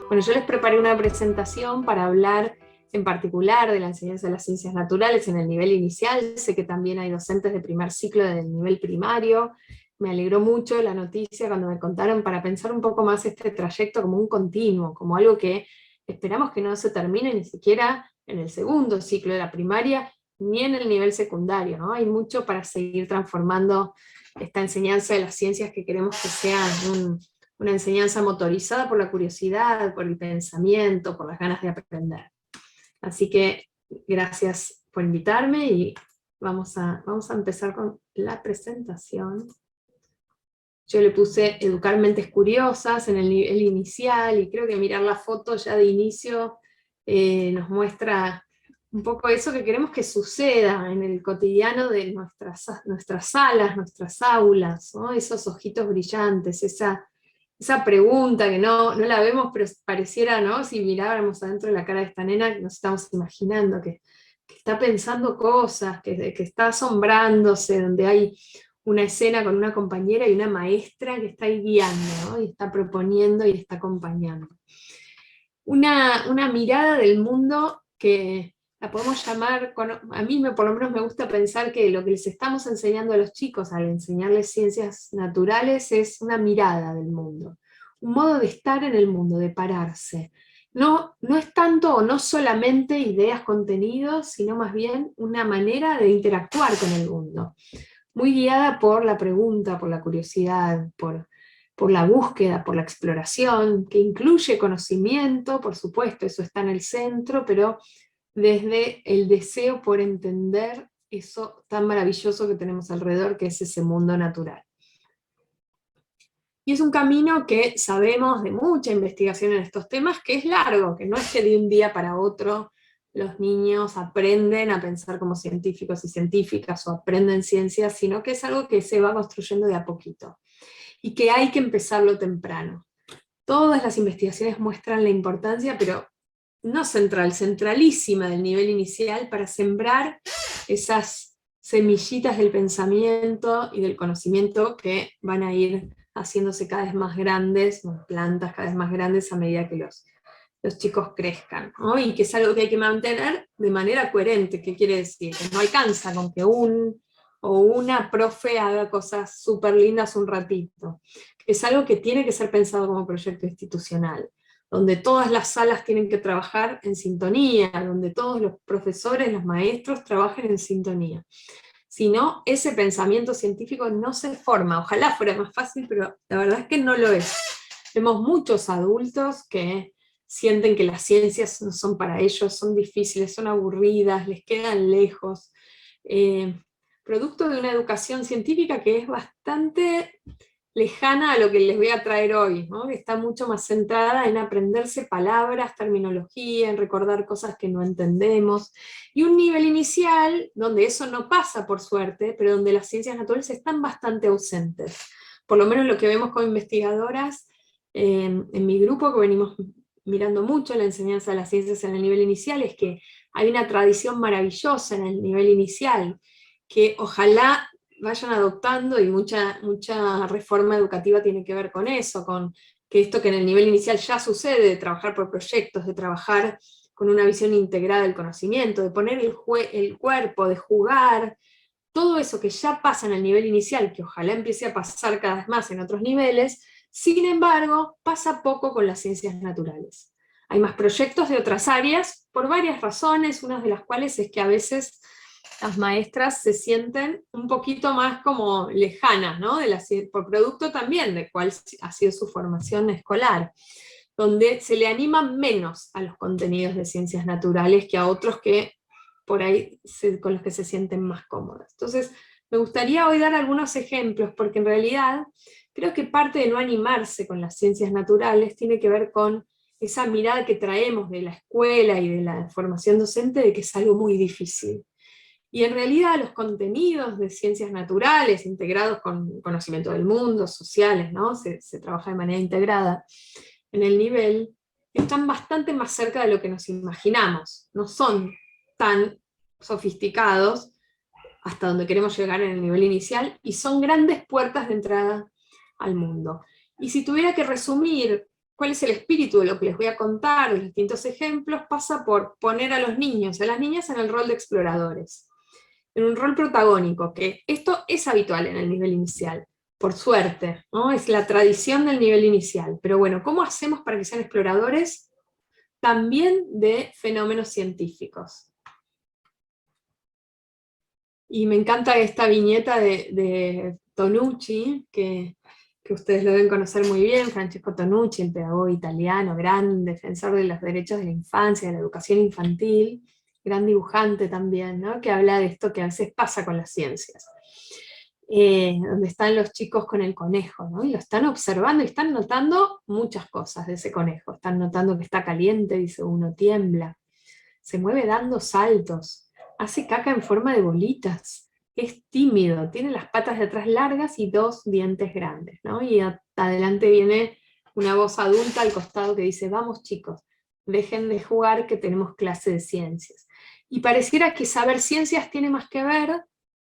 Bueno, yo les preparé una presentación para hablar en particular de la enseñanza de las ciencias naturales en el nivel inicial. Sé que también hay docentes de primer ciclo del nivel primario. Me alegró mucho la noticia cuando me contaron, para pensar un poco más este trayecto como un continuo, como algo que esperamos que no se termine ni siquiera en el segundo ciclo de la primaria, ni en el nivel secundario, ¿no? Hay mucho para seguir transformando esta enseñanza de las ciencias, que queremos que sea una enseñanza motorizada por la curiosidad, por el pensamiento, por las ganas de aprender. Así que gracias por invitarme y vamos a empezar con la presentación. Yo le puse educar mentes curiosas en el nivel inicial, y creo que mirar la foto ya de inicio nos muestra un poco eso que queremos que suceda en el cotidiano de nuestras salas, nuestras aulas, ¿no? Esos ojitos brillantes, esa pregunta que no la vemos, pero pareciera, ¿no? Si miráramos adentro de la cara de esta nena, que nos estamos imaginando que está pensando cosas, que está asombrándose, donde hay una escena con una compañera y una maestra que está ahí guiando, ¿no? Y está proponiendo y está acompañando. Una mirada del mundo que la podemos llamar, a mí por lo menos me gusta pensar que lo que les estamos enseñando a los chicos al enseñarles ciencias naturales es una mirada del mundo, un modo de estar en el mundo, de pararse. No es tanto o no solamente ideas, contenidos, sino más bien una manera de interactuar con el mundo, muy guiada por la pregunta, por la curiosidad, por la búsqueda, por la exploración, que incluye conocimiento, por supuesto, eso está en el centro, pero desde el deseo por entender eso tan maravilloso que tenemos alrededor, que es ese mundo natural. Y es un camino que sabemos de mucha investigación en estos temas, que es largo, que no es que de un día para otro los niños aprenden a pensar como científicos y científicas o aprenden ciencias, sino que es algo que se va construyendo de a poquito y que hay que empezarlo temprano. Todas las investigaciones muestran la importancia, pero no central, centralísima del nivel inicial, para sembrar esas semillitas del pensamiento y del conocimiento que van a ir haciéndose cada vez más grandes, plantas cada vez más grandes a medida que los chicos crezcan, ¿no? Y que es algo que hay que mantener de manera coherente. ¿Qué quiere decir? Que no alcanza con que un o una profe haga cosas súper lindas un ratito. Es algo que tiene que ser pensado como proyecto institucional, donde todas las salas tienen que trabajar en sintonía, donde todos los profesores, los maestros trabajen en sintonía. Si no, ese pensamiento científico no se forma. Ojalá fuera más fácil, pero la verdad es que no lo es. Vemos muchos adultos que sienten que las ciencias no son para ellos, son difíciles, son aburridas, les quedan lejos. Producto de una educación científica que es bastante lejana a lo que les voy a traer hoy, ¿no? Que está mucho más centrada en aprenderse palabras, terminología, en recordar cosas que no entendemos, y un nivel inicial donde eso no pasa, por suerte, pero donde las ciencias naturales están bastante ausentes. Por lo menos lo que vemos como investigadoras en mi grupo, que venimos mirando mucho la enseñanza de las ciencias en el nivel inicial, es que hay una tradición maravillosa en el nivel inicial, que ojalá vayan adoptando, y mucha reforma educativa tiene que ver con eso, con que esto que en el nivel inicial ya sucede, de trabajar por proyectos, de trabajar con una visión integrada del conocimiento, de poner el cuerpo, de jugar, todo eso que ya pasa en el nivel inicial, que ojalá empiece a pasar cada vez más en otros niveles. Sin embargo, pasa poco con las ciencias naturales. Hay más proyectos de otras áreas, por varias razones, una de las cuales es que a veces las maestras se sienten un poquito más como lejanas, ¿no? Por producto también de cuál ha sido su formación escolar, donde se le anima menos a los contenidos de ciencias naturales que a otros que por ahí con los que se sienten más cómodas. Entonces, me gustaría hoy dar algunos ejemplos, porque en realidad creo que parte de no animarse con las ciencias naturales tiene que ver con esa mirada que traemos de la escuela y de la formación docente, de que es algo muy difícil. Y en realidad los contenidos de ciencias naturales, integrados con conocimiento del mundo, sociales, ¿no? Se trabaja de manera integrada en el nivel, están bastante más cerca de lo que nos imaginamos. No son tan sofisticados hasta donde queremos llegar en el nivel inicial, y son grandes puertas de entrada al mundo. Y si tuviera que resumir cuál es el espíritu de lo que les voy a contar, de los distintos ejemplos, pasa por poner a los niños y a las niñas en el rol de exploradores, en un rol protagónico, que esto es habitual en el nivel inicial, por suerte, ¿no? Es la tradición del nivel inicial. Pero bueno, ¿cómo hacemos para que sean exploradores también de fenómenos científicos? Y me encanta esta viñeta de Tonucci, que ustedes lo deben conocer muy bien, Francesco Tonucci, el pedagogo italiano, gran defensor de los derechos de la infancia, de la educación infantil, gran dibujante también, ¿no? Que habla de esto que a veces pasa con las ciencias. Donde están los chicos con el conejo, ¿no? Y lo están observando y están notando muchas cosas de ese conejo. Están notando que está caliente, dice uno, tiembla, se mueve dando saltos, hace caca en forma de bolitas, es tímido, tiene las patas de atrás largas y dos dientes grandes, ¿no? Y adelante viene una voz adulta al costado que dice, vamos chicos, dejen de jugar que tenemos clase de ciencias. Y pareciera que saber ciencias tiene más que ver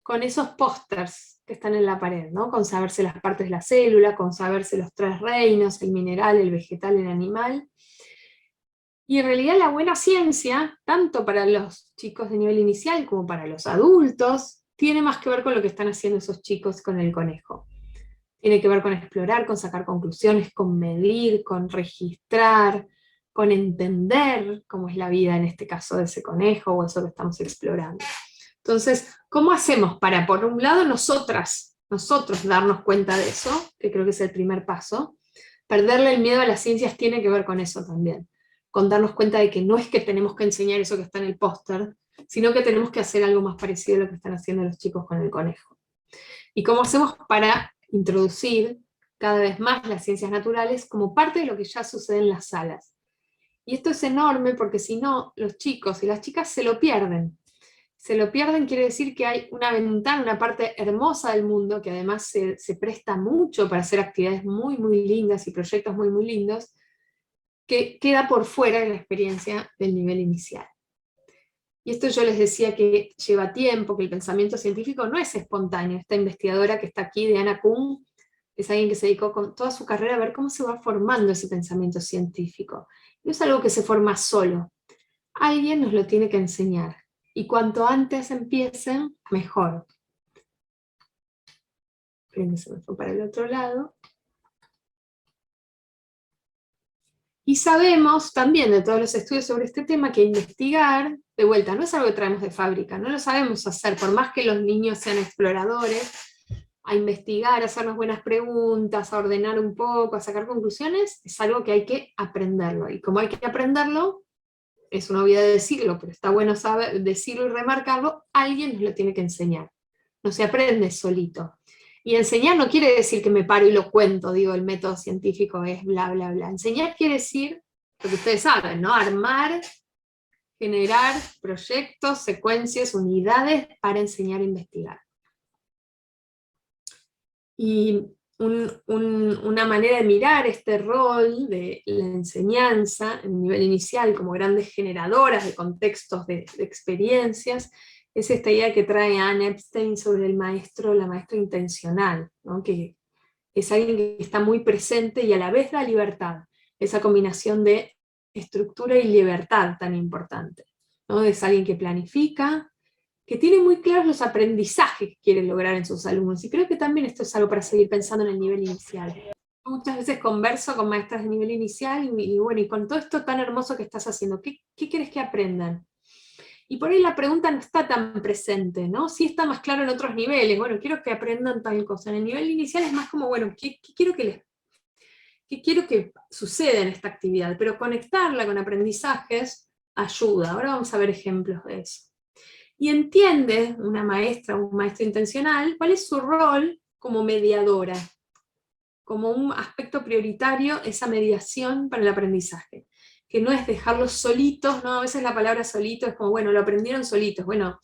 con esos pósters que están en la pared, ¿no? Con saberse las partes de la célula, con saberse los tres reinos, el mineral, el vegetal, el animal. Y en realidad la buena ciencia, tanto para los chicos de nivel inicial como para los adultos, tiene más que ver con lo que están haciendo esos chicos con el conejo. Tiene que ver con explorar, con sacar conclusiones, con medir, con registrar, con entender cómo es la vida en este caso de ese conejo o eso que estamos explorando. Entonces, ¿cómo hacemos para, por un lado, nosotros darnos cuenta de eso, que creo que es el primer paso? Perderle el miedo a las ciencias tiene que ver con eso también, con darnos cuenta de que no es que tenemos que enseñar eso que está en el póster, sino que tenemos que hacer algo más parecido a lo que están haciendo los chicos con el conejo. ¿Y cómo hacemos para introducir cada vez más las ciencias naturales como parte de lo que ya sucede en las salas? Y esto es enorme porque si no, los chicos y las chicas se lo pierden. Se lo pierden quiere decir que hay una ventana, una parte hermosa del mundo, que además se presta mucho para hacer actividades muy, muy lindas y proyectos muy, muy lindos, que queda por fuera de la experiencia del nivel inicial. Y esto yo les decía que lleva tiempo, que el pensamiento científico no es espontáneo. Esta investigadora que está aquí, Diana Kuhn, es alguien que se dedicó con toda su carrera a ver cómo se va formando ese pensamiento científico. No es algo que se forma solo. Alguien nos lo tiene que enseñar. Y cuanto antes empiecen, mejor. Se me fue para el otro lado. Y sabemos también de todos los estudios sobre este tema que investigar, de vuelta, no es algo que traemos de fábrica, no lo sabemos hacer, por más que los niños sean exploradores, a investigar, a hacernos buenas preguntas, a ordenar un poco, a sacar conclusiones, es algo que hay que aprenderlo. Y como hay que aprenderlo, es una obviedad de decirlo, pero está bueno saber, decirlo y remarcarlo, alguien nos lo tiene que enseñar. No se aprende solito. Y enseñar no quiere decir que me paro y lo cuento, digo, el método científico es bla, bla, bla. Enseñar quiere decir, lo que ustedes saben, ¿no? Armar, generar proyectos, secuencias, unidades para enseñar a investigar. Y una manera de mirar este rol de la enseñanza en nivel inicial como grandes generadoras de contextos, de experiencias, es esta idea que trae Anne Epstein sobre el maestro, la maestra intencional, ¿no? Que es alguien que está muy presente y a la vez da libertad, esa combinación de estructura y libertad tan importante, ¿no? Es alguien que planifica, que tiene muy claros los aprendizajes que quiere lograr en sus alumnos, y creo que también esto es algo para seguir pensando en el nivel inicial. Muchas veces converso con maestras de nivel inicial, y bueno, y con todo esto tan hermoso que estás haciendo, ¿qué quieres que aprendan? Y por ahí la pregunta no está tan presente, ¿no? Sí está más claro en otros niveles, bueno, quiero que aprendan tal cosa. En el nivel inicial es más como, bueno, ¿qué quiero que suceda en esta actividad? Pero conectarla con aprendizajes ayuda. Ahora vamos a ver ejemplos de eso. Y entiende una maestra o un maestro intencional cuál es su rol como mediadora, como un aspecto prioritario esa mediación para el aprendizaje, que no es dejarlos solitos, ¿no? A veces la palabra solito es como, bueno, lo aprendieron solitos, bueno,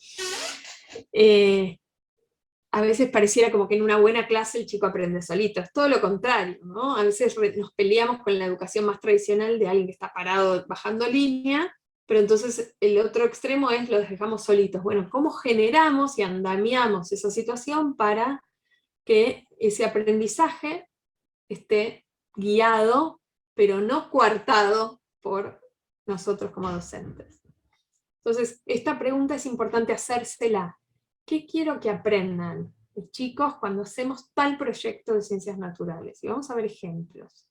a veces pareciera como que en una buena clase el chico aprende solito, es todo lo contrario, ¿no? A veces nos peleamos con la educación más tradicional de alguien que está parado bajando línea, pero entonces el otro extremo es los dejamos solitos. Bueno, ¿cómo generamos y andamiamos esa situación para que ese aprendizaje esté guiado, pero no coartado por nosotros como docentes. Entonces, esta pregunta es importante hacérsela. ¿Qué quiero que aprendan los chicos cuando hacemos tal proyecto de ciencias naturales? Y vamos a ver ejemplos.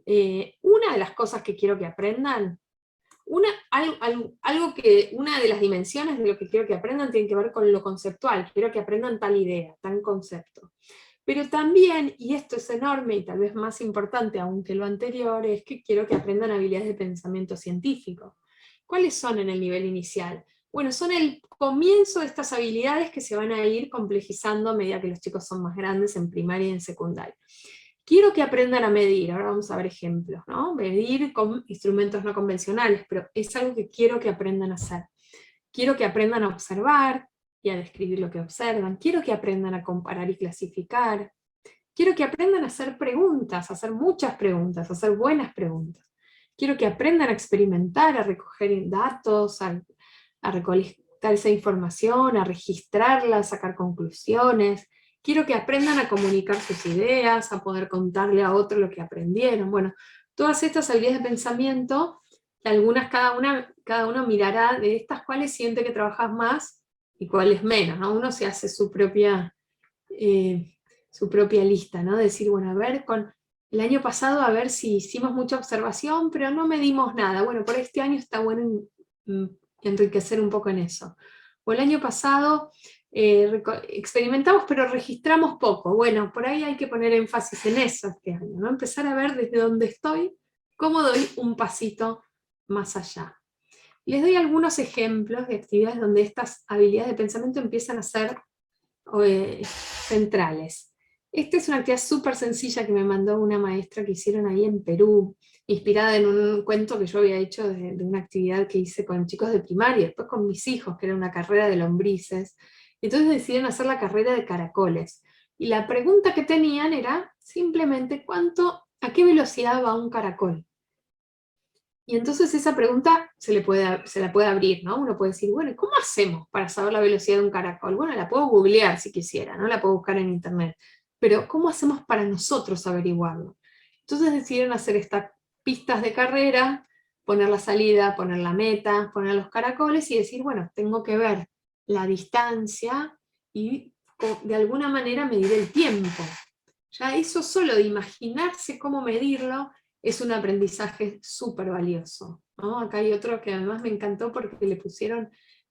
Una de las cosas que quiero que aprendan, una de las dimensiones de lo que quiero que aprendan tiene que ver con lo conceptual. Quiero que aprendan tal idea, tal concepto. Pero también, y esto es enorme y tal vez más importante aún que lo anterior, es que quiero que aprendan habilidades de pensamiento científico. ¿Cuáles son en el nivel inicial? Bueno, son el comienzo de estas habilidades que se van a ir complejizando a medida que los chicos son más grandes en primaria y en secundaria. Quiero que aprendan a medir, ahora vamos a ver ejemplos, ¿no? Medir con instrumentos no convencionales, pero es algo que quiero que aprendan a hacer. Quiero que aprendan a observar y a describir lo que observan. Quiero que aprendan a comparar y clasificar. Quiero que aprendan a hacer preguntas, a hacer muchas preguntas, a hacer buenas preguntas. Quiero que aprendan a experimentar, a recoger datos, a recolectar esa información, a registrarla, a sacar conclusiones. Quiero que aprendan a comunicar sus ideas, a poder contarle a otro lo que aprendieron. Bueno, todas estas habilidades de pensamiento, que algunas cada uno mirará de estas cuáles siente que trabajas más y cuáles menos, ¿no? Uno se hace su propia lista, ¿no? Decir, bueno, a ver, con el año pasado a ver si hicimos mucha observación, pero no medimos nada. Bueno, por este año está bueno enriquecer un poco en eso. O el año pasado experimentamos pero registramos poco. Bueno, por ahí hay que poner énfasis en eso este año, ¿no? Empezar a ver desde donde estoy, cómo doy un pasito más allá. Les doy algunos ejemplos de actividades donde estas habilidades de pensamiento empiezan a ser centrales. Esta es una actividad súper sencilla que me mandó una maestra que hicieron ahí en Perú, inspirada en un cuento que yo había hecho de una actividad que hice con chicos de primaria, después con mis hijos, que era una carrera de lombrices. Entonces decidieron hacer la carrera de caracoles. Y la pregunta que tenían era simplemente a qué velocidad va un caracol. Y entonces esa pregunta se la puede abrir, ¿no? Uno puede decir, bueno, ¿cómo hacemos para saber la velocidad de un caracol? Bueno, la puedo googlear si quisiera, ¿no? La puedo buscar en internet. Pero ¿cómo hacemos para nosotros averiguarlo? Entonces decidieron hacer estas pistas de carrera, poner la salida, poner la meta, poner los caracoles y decir, bueno, tengo que ver la distancia y de alguna manera medir el tiempo. Ya eso solo de imaginarse cómo medirlo es un aprendizaje súper valioso, ¿no? Acá hay otro que además me encantó porque le pusieron,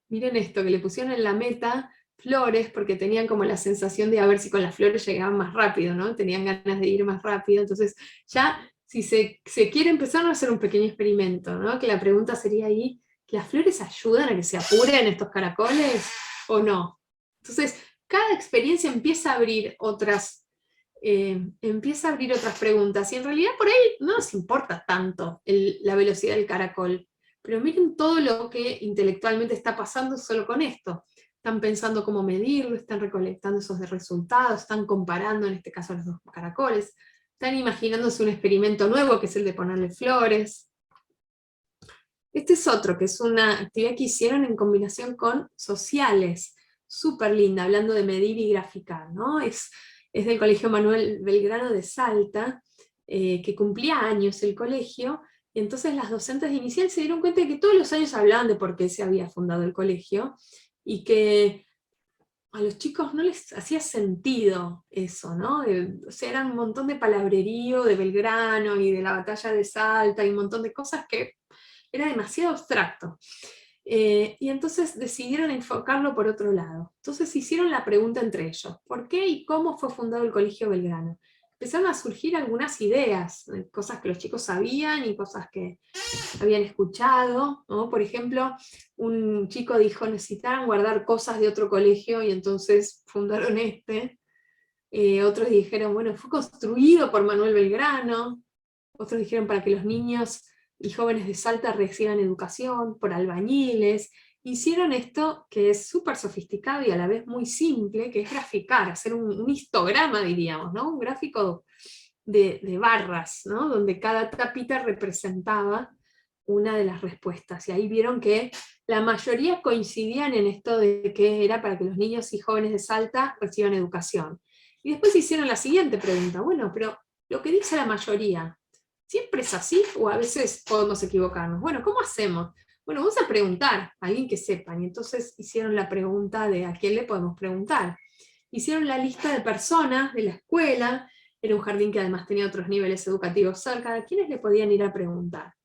miren esto, que le pusieron en la meta flores porque tenían como la sensación de a ver si con las flores llegaban más rápido, ¿no? Tenían ganas de ir más rápido, entonces ya si se quiere empezar a hacer un pequeño experimento, ¿no? Que la pregunta sería ahí, ¿las flores ayudan a que se apuren estos caracoles o no? Entonces, cada experiencia empieza a abrir otras preguntas, y en realidad por ahí no nos importa tanto la velocidad del caracol, pero miren todo lo que intelectualmente está pasando solo con esto. Están pensando cómo medirlo, están recolectando esos resultados, están comparando en este caso los dos caracoles, están imaginándose un experimento nuevo que es el de ponerle flores. Este es otro, que es una actividad que hicieron en combinación con sociales, súper linda, hablando de medir y graficar, ¿no? Es del Colegio Manuel Belgrano de Salta, que cumplía años el colegio, y entonces las docentes de inicial se dieron cuenta de que todos los años hablaban de por qué se había fundado el colegio, y que a los chicos no les hacía sentido eso, ¿no? O sea, era un montón de palabrerío de Belgrano y de la batalla de Salta, y un montón de cosas que era demasiado abstracto. Y entonces decidieron enfocarlo por otro lado. Entonces hicieron la pregunta entre ellos, ¿por qué y cómo fue fundado el Colegio Belgrano? Empezaron a surgir algunas ideas, cosas que los chicos sabían y cosas que habían escuchado, ¿no? Por ejemplo, un chico dijo, necesitaban guardar cosas de otro colegio y entonces fundaron este. Otros dijeron, bueno, fue construido por Manuel Belgrano. Otros dijeron para que los niños y jóvenes de Salta reciban educación, por albañiles. Hicieron esto que es súper sofisticado y a la vez muy simple, que es graficar, hacer un histograma, diríamos, ¿no? Un gráfico de barras, ¿no? Donde cada tapita representaba una de las respuestas. Y ahí vieron que la mayoría coincidían en esto de que era para que los niños y jóvenes de Salta reciban educación. Y después hicieron la siguiente pregunta, bueno, pero lo que dice la mayoría, ¿Siempre es así o a veces podemos equivocarnos? Bueno, ¿cómo hacemos? Bueno, vamos a preguntar a alguien que sepa. Y entonces hicieron la pregunta de a quién le podemos preguntar. Hicieron la lista de personas de la escuela, era un jardín que además tenía otros niveles educativos cerca, a quienes le podían ir a preguntar.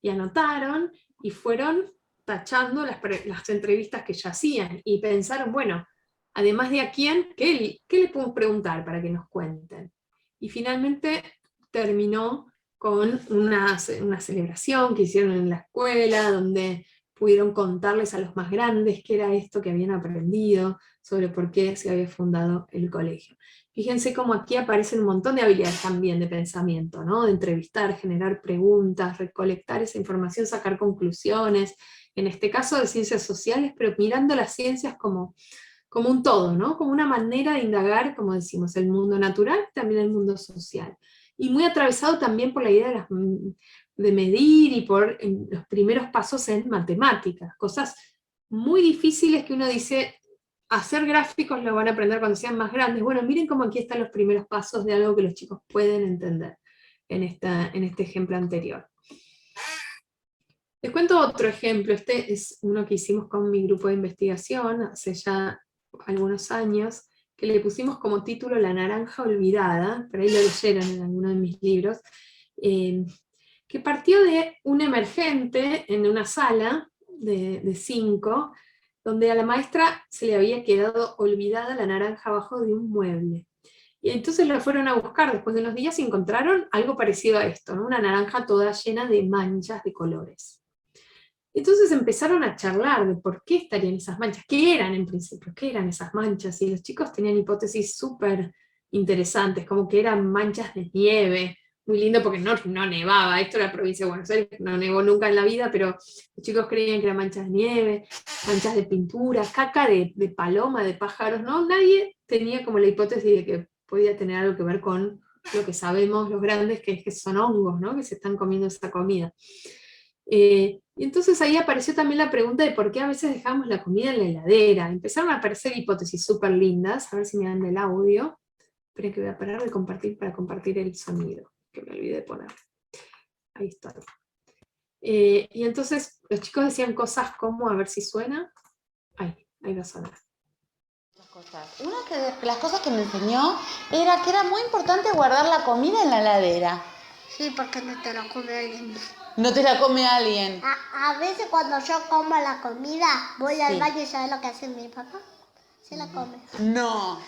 Y anotaron y fueron tachando las entrevistas que ya hacían y pensaron, bueno, además de a quién, ¿qué le podemos preguntar para que nos cuenten? Y finalmente terminó con una celebración que hicieron en la escuela, donde pudieron contarles a los más grandes qué era esto que habían aprendido, sobre por qué se había fundado el colegio. Fíjense cómo aquí aparecen un montón de habilidades también de pensamiento, ¿no? De entrevistar, generar preguntas, recolectar esa información, sacar conclusiones, en este caso de ciencias sociales, pero mirando las ciencias como un todo, ¿no? Como una manera de indagar, como decimos, el mundo natural, también el mundo social. Y muy atravesado también por la idea de medir y por los primeros pasos en matemáticas, cosas muy difíciles que uno dice, hacer gráficos lo van a aprender cuando sean más grandes. Bueno, miren cómo aquí están los primeros pasos de algo que los chicos pueden entender en este ejemplo anterior. Les cuento otro ejemplo, este es uno que hicimos con mi grupo de investigación hace ya algunos años, que le pusimos como título La naranja olvidada, por ahí lo leyeron en alguno de mis libros, que partió de un emergente en una sala de 5, donde a la maestra se le había quedado olvidada la naranja abajo de un mueble. Y entonces la fueron a buscar después de unos días y encontraron algo parecido a esto, ¿no? Una naranja toda llena de manchas de colores. Entonces empezaron a charlar de por qué estarían esas manchas, qué eran en principio, qué eran esas manchas, y los chicos tenían hipótesis súper interesantes, como que eran manchas de nieve, muy lindo porque no nevaba, esto era la provincia de Buenos Aires, no nevó nunca en la vida, pero los chicos creían que eran manchas de nieve, manchas de pintura, caca de paloma, de pájaros, ¿no? Nadie tenía como la hipótesis de que podía tener algo que ver con lo que sabemos los grandes, que es que son hongos, ¿no? Que se están comiendo esa comida. Y entonces ahí apareció también la pregunta de por qué a veces dejamos la comida en la heladera. Empezaron a aparecer hipótesis súper lindas, a ver si me dan el audio. Esperen que voy a parar de compartir para compartir el sonido, que me olvidé de poner. Ahí está. Y entonces los chicos decían cosas como, a ver si suena. Ahí va a sonar. Una de las cosas que me enseñó era que era muy importante guardar la comida en la heladera. Sí, porque no te la come alguien. No te la come alguien. A veces cuando yo como la comida, voy al baño y ¿sabes lo que hace mi papá? Se la come. No.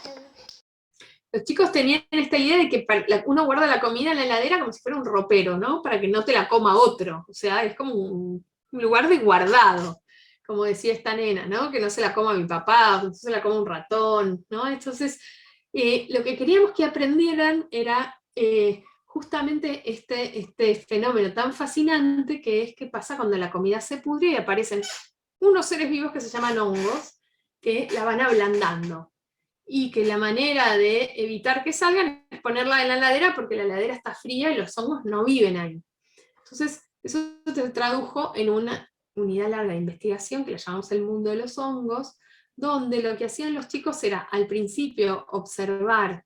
Los chicos tenían esta idea de que uno guarda la comida en la heladera como si fuera un ropero, ¿no? Para que no te la coma otro. O sea, es como un lugar de guardado, como decía esta nena, ¿no? Que no se la coma mi papá, que no se la coma un ratón, ¿no? Entonces, lo que queríamos que aprendieran era justamente este fenómeno tan fascinante que es que pasa cuando la comida se pudre y aparecen unos seres vivos que se llaman hongos, que la van ablandando. Y que la manera de evitar que salgan es ponerla en la heladera porque la heladera está fría y los hongos no viven ahí. Entonces, eso se tradujo en una unidad larga de investigación que la llamamos el mundo de los hongos, donde lo que hacían los chicos era al principio observar,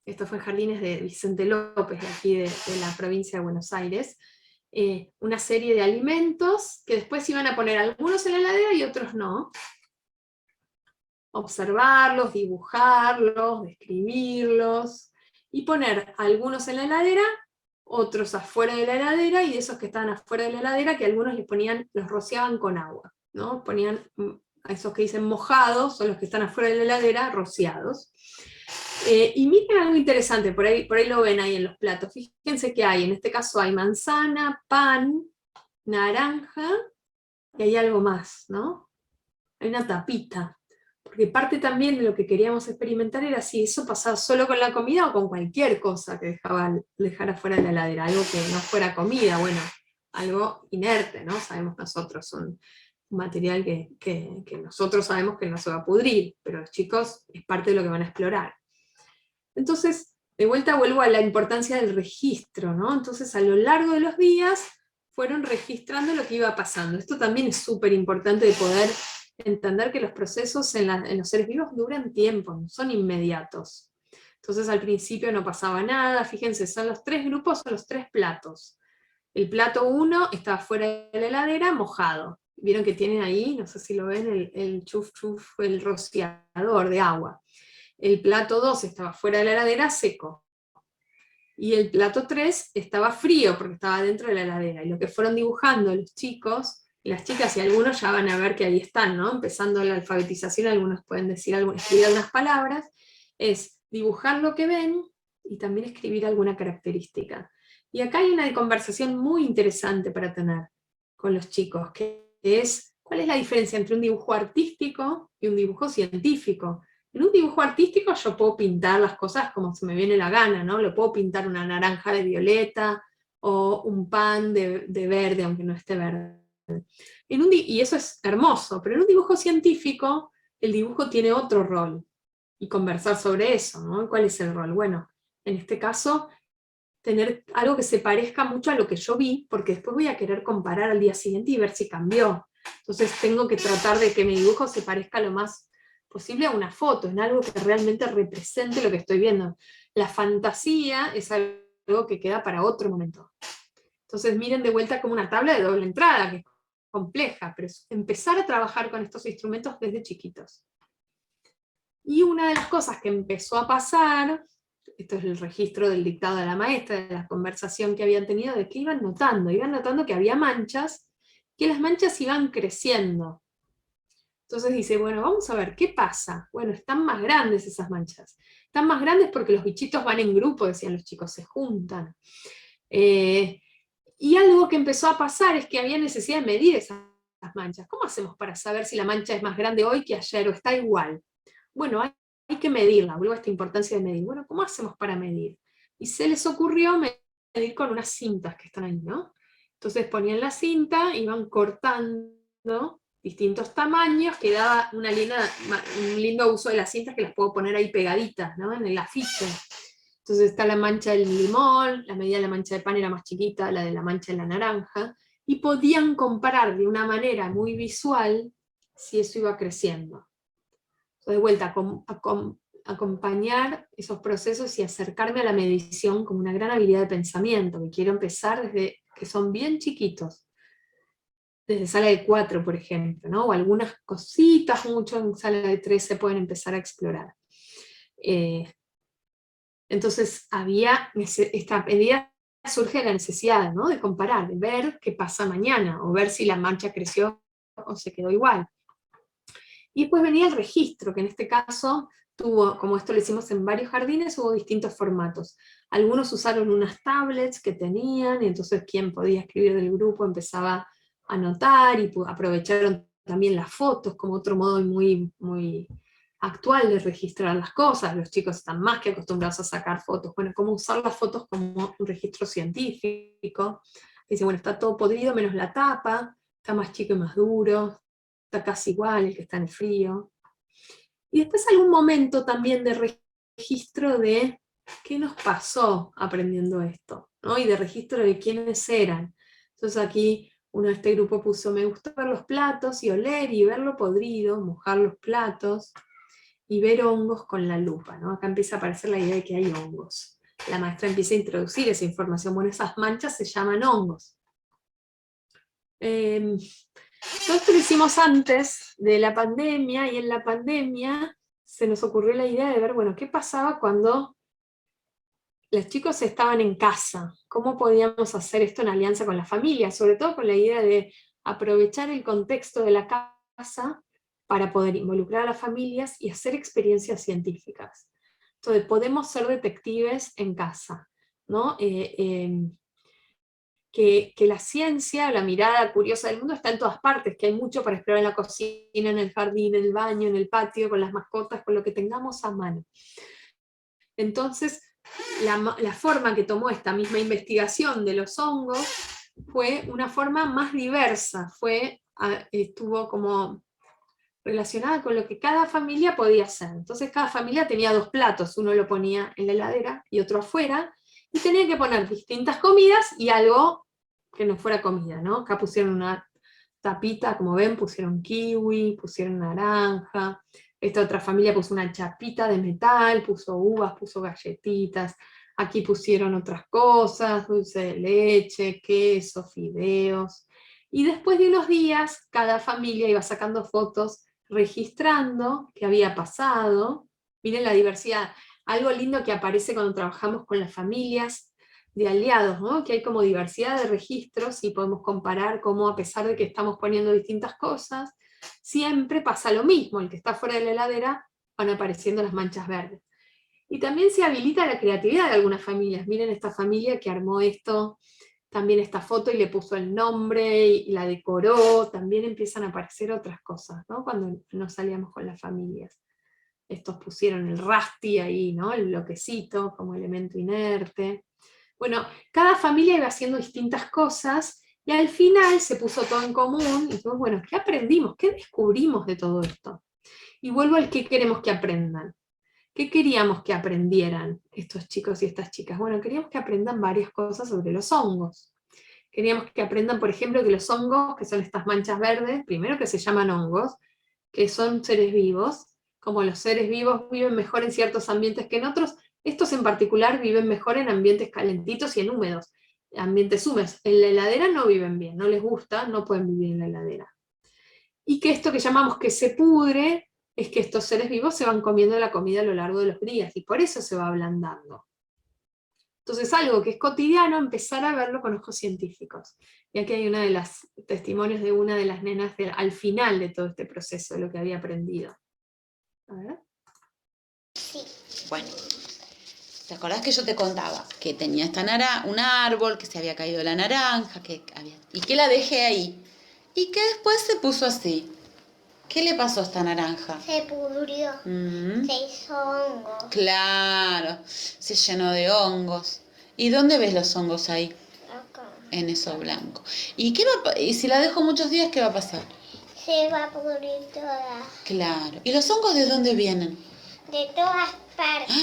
esto fue en Jardines de Vicente López, de aquí de la provincia de Buenos Aires, una serie de alimentos que después iban a poner algunos en la heladera y otros no, observarlos, dibujarlos, describirlos, y poner algunos en la heladera, otros afuera de la heladera, y de esos que estaban afuera de la heladera, que algunos los rociaban con agua, ¿no? Ponían a esos que dicen mojados, son los que están afuera de la heladera, rociados. Y miren algo interesante, por ahí lo ven ahí en los platos, fíjense que hay, en este caso hay manzana, pan, naranja, y hay algo más, ¿no? Hay una tapita. Porque parte también de lo que queríamos experimentar era si eso pasaba solo con la comida o con cualquier cosa que dejara fuera de la heladera, algo que no fuera comida, bueno, algo inerte, ¿no? Sabemos nosotros, un material que nosotros sabemos que no se va a pudrir, pero los chicos es parte de lo que van a explorar. Entonces, de vuelta vuelvo a la importancia del registro, ¿no? Entonces, a lo largo de los días fueron registrando lo que iba pasando. Esto también es súper importante de poder entender que los procesos en los seres vivos duran tiempo, no son inmediatos. Entonces al principio no pasaba nada, fíjense, son los 3 grupos o los 3 platos. El plato 1 estaba fuera de la heladera, mojado. Vieron que tienen ahí, no sé si lo ven, el chuf chuf, el rociador de agua. El plato 2 estaba fuera de la heladera, seco. Y el plato 3 estaba frío, porque estaba dentro de la heladera. Y lo que fueron dibujando los chicos, y las chicas y algunos ya van a ver que ahí están, ¿no? Empezando la alfabetización, algunos pueden decir escribir algunas palabras, es dibujar lo que ven y también escribir alguna característica. Y acá hay una conversación muy interesante para tener con los chicos, que es, ¿cuál es la diferencia entre un dibujo artístico y un dibujo científico? En un dibujo artístico yo puedo pintar las cosas como se me viene la gana, ¿no? Le puedo pintar una naranja de violeta o un pan de verde, aunque no esté verde. Y eso es hermoso, pero en un dibujo científico el dibujo tiene otro rol, y conversar sobre eso, ¿no? ¿Cuál es el rol? Bueno, en este caso, tener algo que se parezca mucho a lo que yo vi, porque después voy a querer comparar al día siguiente y ver si cambió. Entonces tengo que tratar de que mi dibujo se parezca lo más posible a una foto, en algo que realmente represente lo que estoy viendo. La fantasía es algo que queda para otro momento. Entonces miren de vuelta como una tabla de doble entrada, que es compleja, pero es empezar a trabajar con estos instrumentos desde chiquitos. Y una de las cosas que empezó a pasar, esto es el registro del dictado de la maestra, de la conversación que habían tenido, de que iban notando que había manchas, que las manchas iban creciendo. Entonces dice, bueno, vamos a ver, ¿qué pasa? Bueno, están más grandes esas manchas. Están más grandes porque los bichitos van en grupo, decían los chicos, se juntan. Y algo que empezó a pasar es que había necesidad de medir esas manchas. ¿Cómo hacemos para saber si la mancha es más grande hoy que ayer o está igual? Bueno, hay que medirla, vuelvo a esta importancia de medir. Bueno, ¿cómo hacemos para medir? Y se les ocurrió medir con unas cintas que están ahí, ¿no? Entonces ponían la cinta, iban cortando distintos tamaños, que daba un lindo uso de las cintas que las puedo poner ahí pegaditas, ¿no? En el afiche. Entonces está la mancha del limón, la medida de la mancha de pan era más chiquita, la de la mancha de la naranja, y podían comparar de una manera muy visual si eso iba creciendo. Entonces, de vuelta, acompañar esos procesos y acercarme a la medición como una gran habilidad de pensamiento, que quiero empezar desde que son bien chiquitos. Desde sala de 4, por ejemplo, ¿no? O algunas cositas, mucho en sala de 3 se pueden empezar a explorar. Entonces, esta medida surge la necesidad, ¿no? De comparar, de ver qué pasa mañana, o ver si la mancha creció o se quedó igual. Y después venía el registro, que en este caso tuvo, como esto lo hicimos en varios jardines, hubo distintos formatos. Algunos usaron unas tablets que tenían, y entonces quien podía escribir del grupo empezaba a anotar, y aprovecharon también las fotos como otro modo muy, muy actual de registrar las cosas. Los chicos están más que acostumbrados a sacar fotos. Bueno, cómo usar las fotos como un registro científico. Dice, bueno, está todo podrido menos la tapa, está más chico y más duro, está casi igual el que está en el frío. Y después algún momento también de registro de qué nos pasó aprendiendo esto, ¿no? Y de registro de quiénes eran. Entonces aquí uno de este grupo puso, me gustó ver los platos y oler y verlo podrido, mojar los platos y ver hongos con la lupa, ¿no? Acá empieza a aparecer la idea de que hay hongos. La maestra empieza a introducir esa información, bueno, esas manchas se llaman hongos. Todo esto lo hicimos antes de la pandemia, y en la pandemia se nos ocurrió la idea de ver, bueno, qué pasaba cuando los chicos estaban en casa, cómo podíamos hacer esto en alianza con la familia, sobre todo con la idea de aprovechar el contexto de la casa para poder involucrar a las familias y hacer experiencias científicas. Entonces, podemos ser detectives en casa, ¿no? Que la ciencia, la mirada curiosa del mundo está en todas partes, que hay mucho para explorar en la cocina, en el jardín, en el baño, en el patio, con las mascotas, con lo que tengamos a mano. Entonces, la forma que tomó esta misma investigación de los hongos fue una forma más diversa, estuvo como relacionada con lo que cada familia podía hacer. Entonces cada familia tenía 2 platos, uno lo ponía en la heladera y otro afuera, y tenía que poner distintas comidas y algo que no fuera comida, ¿no? Acá pusieron una tapita, como ven, pusieron kiwi, pusieron naranja. Esta otra familia puso una chapita de metal, puso uvas, puso galletitas. aquí pusieron otras cosas, dulce de leche, queso, fideos. Y después de unos días, cada familia iba sacando fotos, registrando qué había pasado. Miren la diversidad. Algo lindo que aparece cuando trabajamos con las familias de aliados, ¿no? Que hay como diversidad de registros y podemos comparar cómo, a pesar de que estamos poniendo distintas cosas, siempre pasa lo mismo. El que está fuera de la heladera, van apareciendo las manchas verdes. Y también se habilita la creatividad de algunas familias. Miren esta familia que armó esto, también esta foto y le puso el nombre y la decoró. También empiezan a aparecer otras cosas, ¿no? Cuando nos salíamos con las familias. Estos pusieron el rasti ahí, ¿no? El bloquecito como elemento inerte. Bueno, cada familia iba haciendo distintas cosas y al final se puso todo en común y dijimos, bueno, ¿qué aprendimos? ¿Qué descubrimos de todo esto? Y vuelvo al qué queremos que aprendan. ¿Qué queríamos que aprendieran estos chicos y estas chicas? Bueno, queríamos que aprendan varias cosas sobre los hongos. Queríamos que aprendan, por ejemplo, que los hongos, que son estas manchas verdes, primero que se llaman hongos, que son seres vivos, como los seres vivos viven mejor en ciertos ambientes que en otros, estos en particular viven mejor en ambientes calentitos y en húmedos, ambientes húmedos. En la heladera no viven bien, no les gusta, no pueden vivir en la heladera. Y que esto que llamamos que se pudre, es que estos seres vivos se van comiendo la comida a lo largo de los días, y por eso se va ablandando. Entonces, algo que es cotidiano, empezar a verlo con ojos científicos. Y aquí hay una de las testimonios de una de las nenas al final de todo este proceso, de lo que había aprendido. A ver. Sí. Bueno, ¿te acordás que yo te contaba que tenía un árbol, que se había caído la naranja, y que la dejé ahí? Y que después se puso así. ¿Qué le pasó a esta naranja? Se pudrió. Se hizo hongo. Claro, se llenó de hongos. ¿Y dónde ves los hongos ahí? Acá. En eso blanco. ¿Y y si la dejo muchos días, qué va a pasar? Se va a pudrir toda. Claro. ¿Y los hongos de dónde vienen? De todas partes.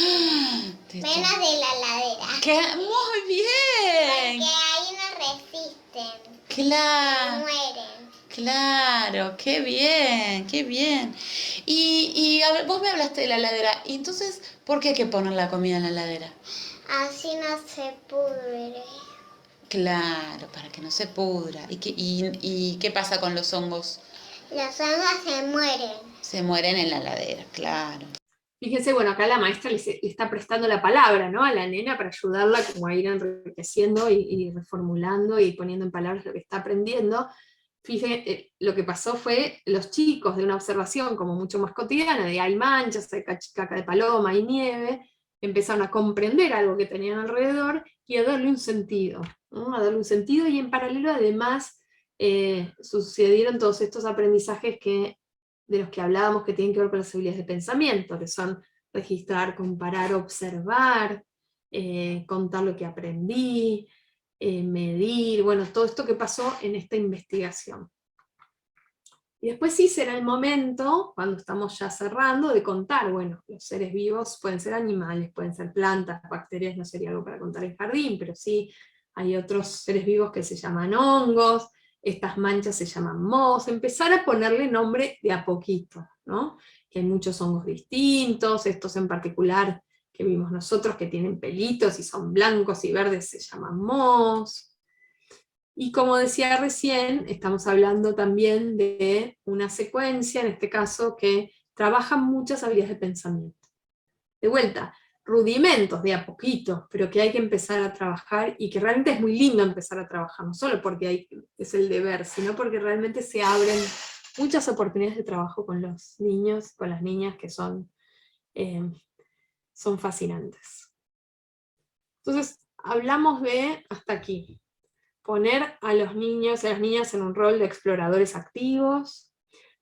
De Menos de la heladera. ¡Qué muy bien! Porque ahí no resisten. Claro. Mueren. Claro, qué bien, qué bien. Y a ver, vos me hablaste de la heladera. ¿Y entonces por qué hay que poner la comida en la heladera? Así no se pudre. Claro, para que no se pudra. ¿Y qué pasa con los hongos? Los hongos se mueren. Se mueren en la heladera, claro. Fíjense, bueno, acá la maestra le está prestando la palabra, ¿no?, a la nena para ayudarla como a ir enriqueciendo y reformulando y poniendo en palabras lo que está aprendiendo. Fíjense, lo que pasó fue los chicos de una observación como mucho más cotidiana, de hay manchas, hay caca de paloma, hay nieve, empezaron a comprender algo que tenían alrededor y a darle un sentido, ¿no? A darle un sentido, y en paralelo además sucedieron todos estos aprendizajes de los que hablábamos, que tienen que ver con las habilidades de pensamiento, que son registrar, comparar, observar, contar lo que aprendí, medir, bueno, todo esto que pasó en esta investigación. Y después sí será el momento, cuando estamos ya cerrando, de contar, bueno, los seres vivos pueden ser animales, pueden ser plantas, bacterias no sería algo para contar en jardín, pero sí hay otros seres vivos que se llaman hongos, estas manchas se llaman mohos, empezar a ponerle nombre de a poquito, ¿no? Que hay muchos hongos distintos, estos en particular que vimos nosotros que tienen pelitos y son blancos y verdes se llaman mohos. Y como decía recién, estamos hablando también de una secuencia, en este caso, que trabaja muchas habilidades de pensamiento. De vuelta, rudimentos de a poquito, pero que hay que empezar a trabajar, y que realmente es muy lindo empezar a trabajar, no solo porque es el deber, sino porque realmente se abren muchas oportunidades de trabajo con los niños, con las niñas, que son fascinantes. Entonces, hablamos de, hasta aquí, poner a los niños y a las niñas en un rol de exploradores activos,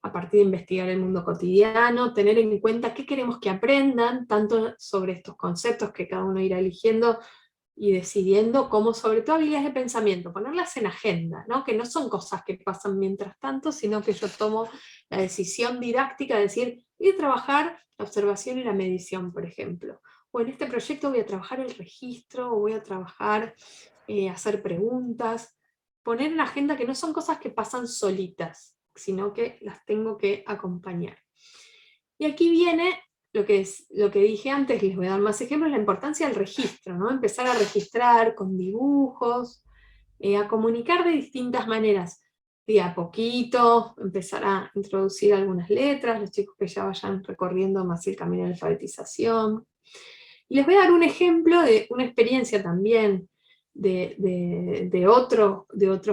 a partir de investigar el mundo cotidiano, tener en cuenta qué queremos que aprendan, tanto sobre estos conceptos que cada uno irá eligiendo y decidiendo, como sobre todo habilidades de pensamiento, ponerlas en agenda, ¿no? Que no son cosas que pasan mientras tanto, sino que yo tomo la decisión didáctica de decir, voy a trabajar la observación y la medición, por ejemplo, o en este proyecto voy a trabajar el registro, o voy a trabajar hacer preguntas, poner en agenda que no son cosas que pasan solitas, sino que las tengo que acompañar. Y aquí viene lo que dije antes, les voy a dar más ejemplos, la importancia del registro, ¿no? Empezar a registrar con dibujos, a comunicar de distintas maneras, de a poquito, empezar a introducir algunas letras, los chicos que ya vayan recorriendo más el camino de la alfabetización. Y les voy a dar un ejemplo de una experiencia también de otro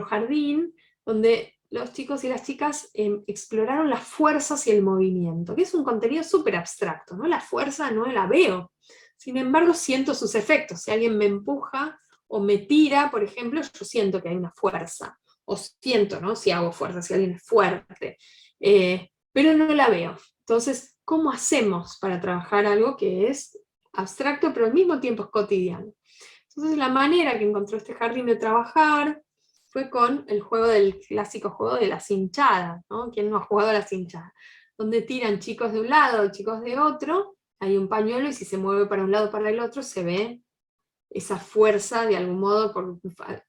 jardín, donde los chicos y las chicas exploraron las fuerzas y el movimiento, que es un contenido súper abstracto, ¿no? La fuerza no la veo, sin embargo siento sus efectos. Si alguien me empuja o me tira, por ejemplo, yo siento que hay una fuerza, o siento, ¿no? Si hago fuerza, si alguien es fuerte, pero no la veo. Entonces, ¿cómo hacemos para trabajar algo que es abstracto, pero al mismo tiempo es cotidiano? Entonces, la manera que encontró este jardín de trabajar fue con el clásico juego de la cinchada, ¿no? ¿Quién no ha jugado a la cinchada? Donde tiran chicos de un lado, chicos de otro, hay un pañuelo y si se mueve para un lado o para el otro se ve esa fuerza de algún modo,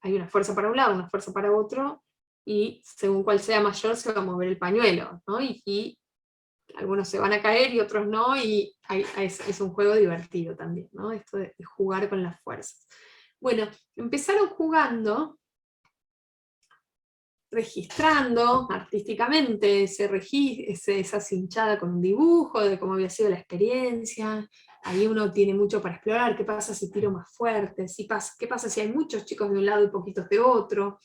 hay una fuerza para un lado, una fuerza para otro, y según cuál sea mayor se va a mover el pañuelo, ¿no? Y algunos se van a caer y otros no, y es un juego divertido también, ¿no? Esto de jugar con las fuerzas. Bueno, empezaron jugando, registrando artísticamente esa cinchada con un dibujo de cómo había sido la experiencia. Ahí uno tiene mucho para explorar. ¿Qué pasa si tiro más fuerte? ¿Qué pasa si hay muchos chicos de un lado y poquitos de otro?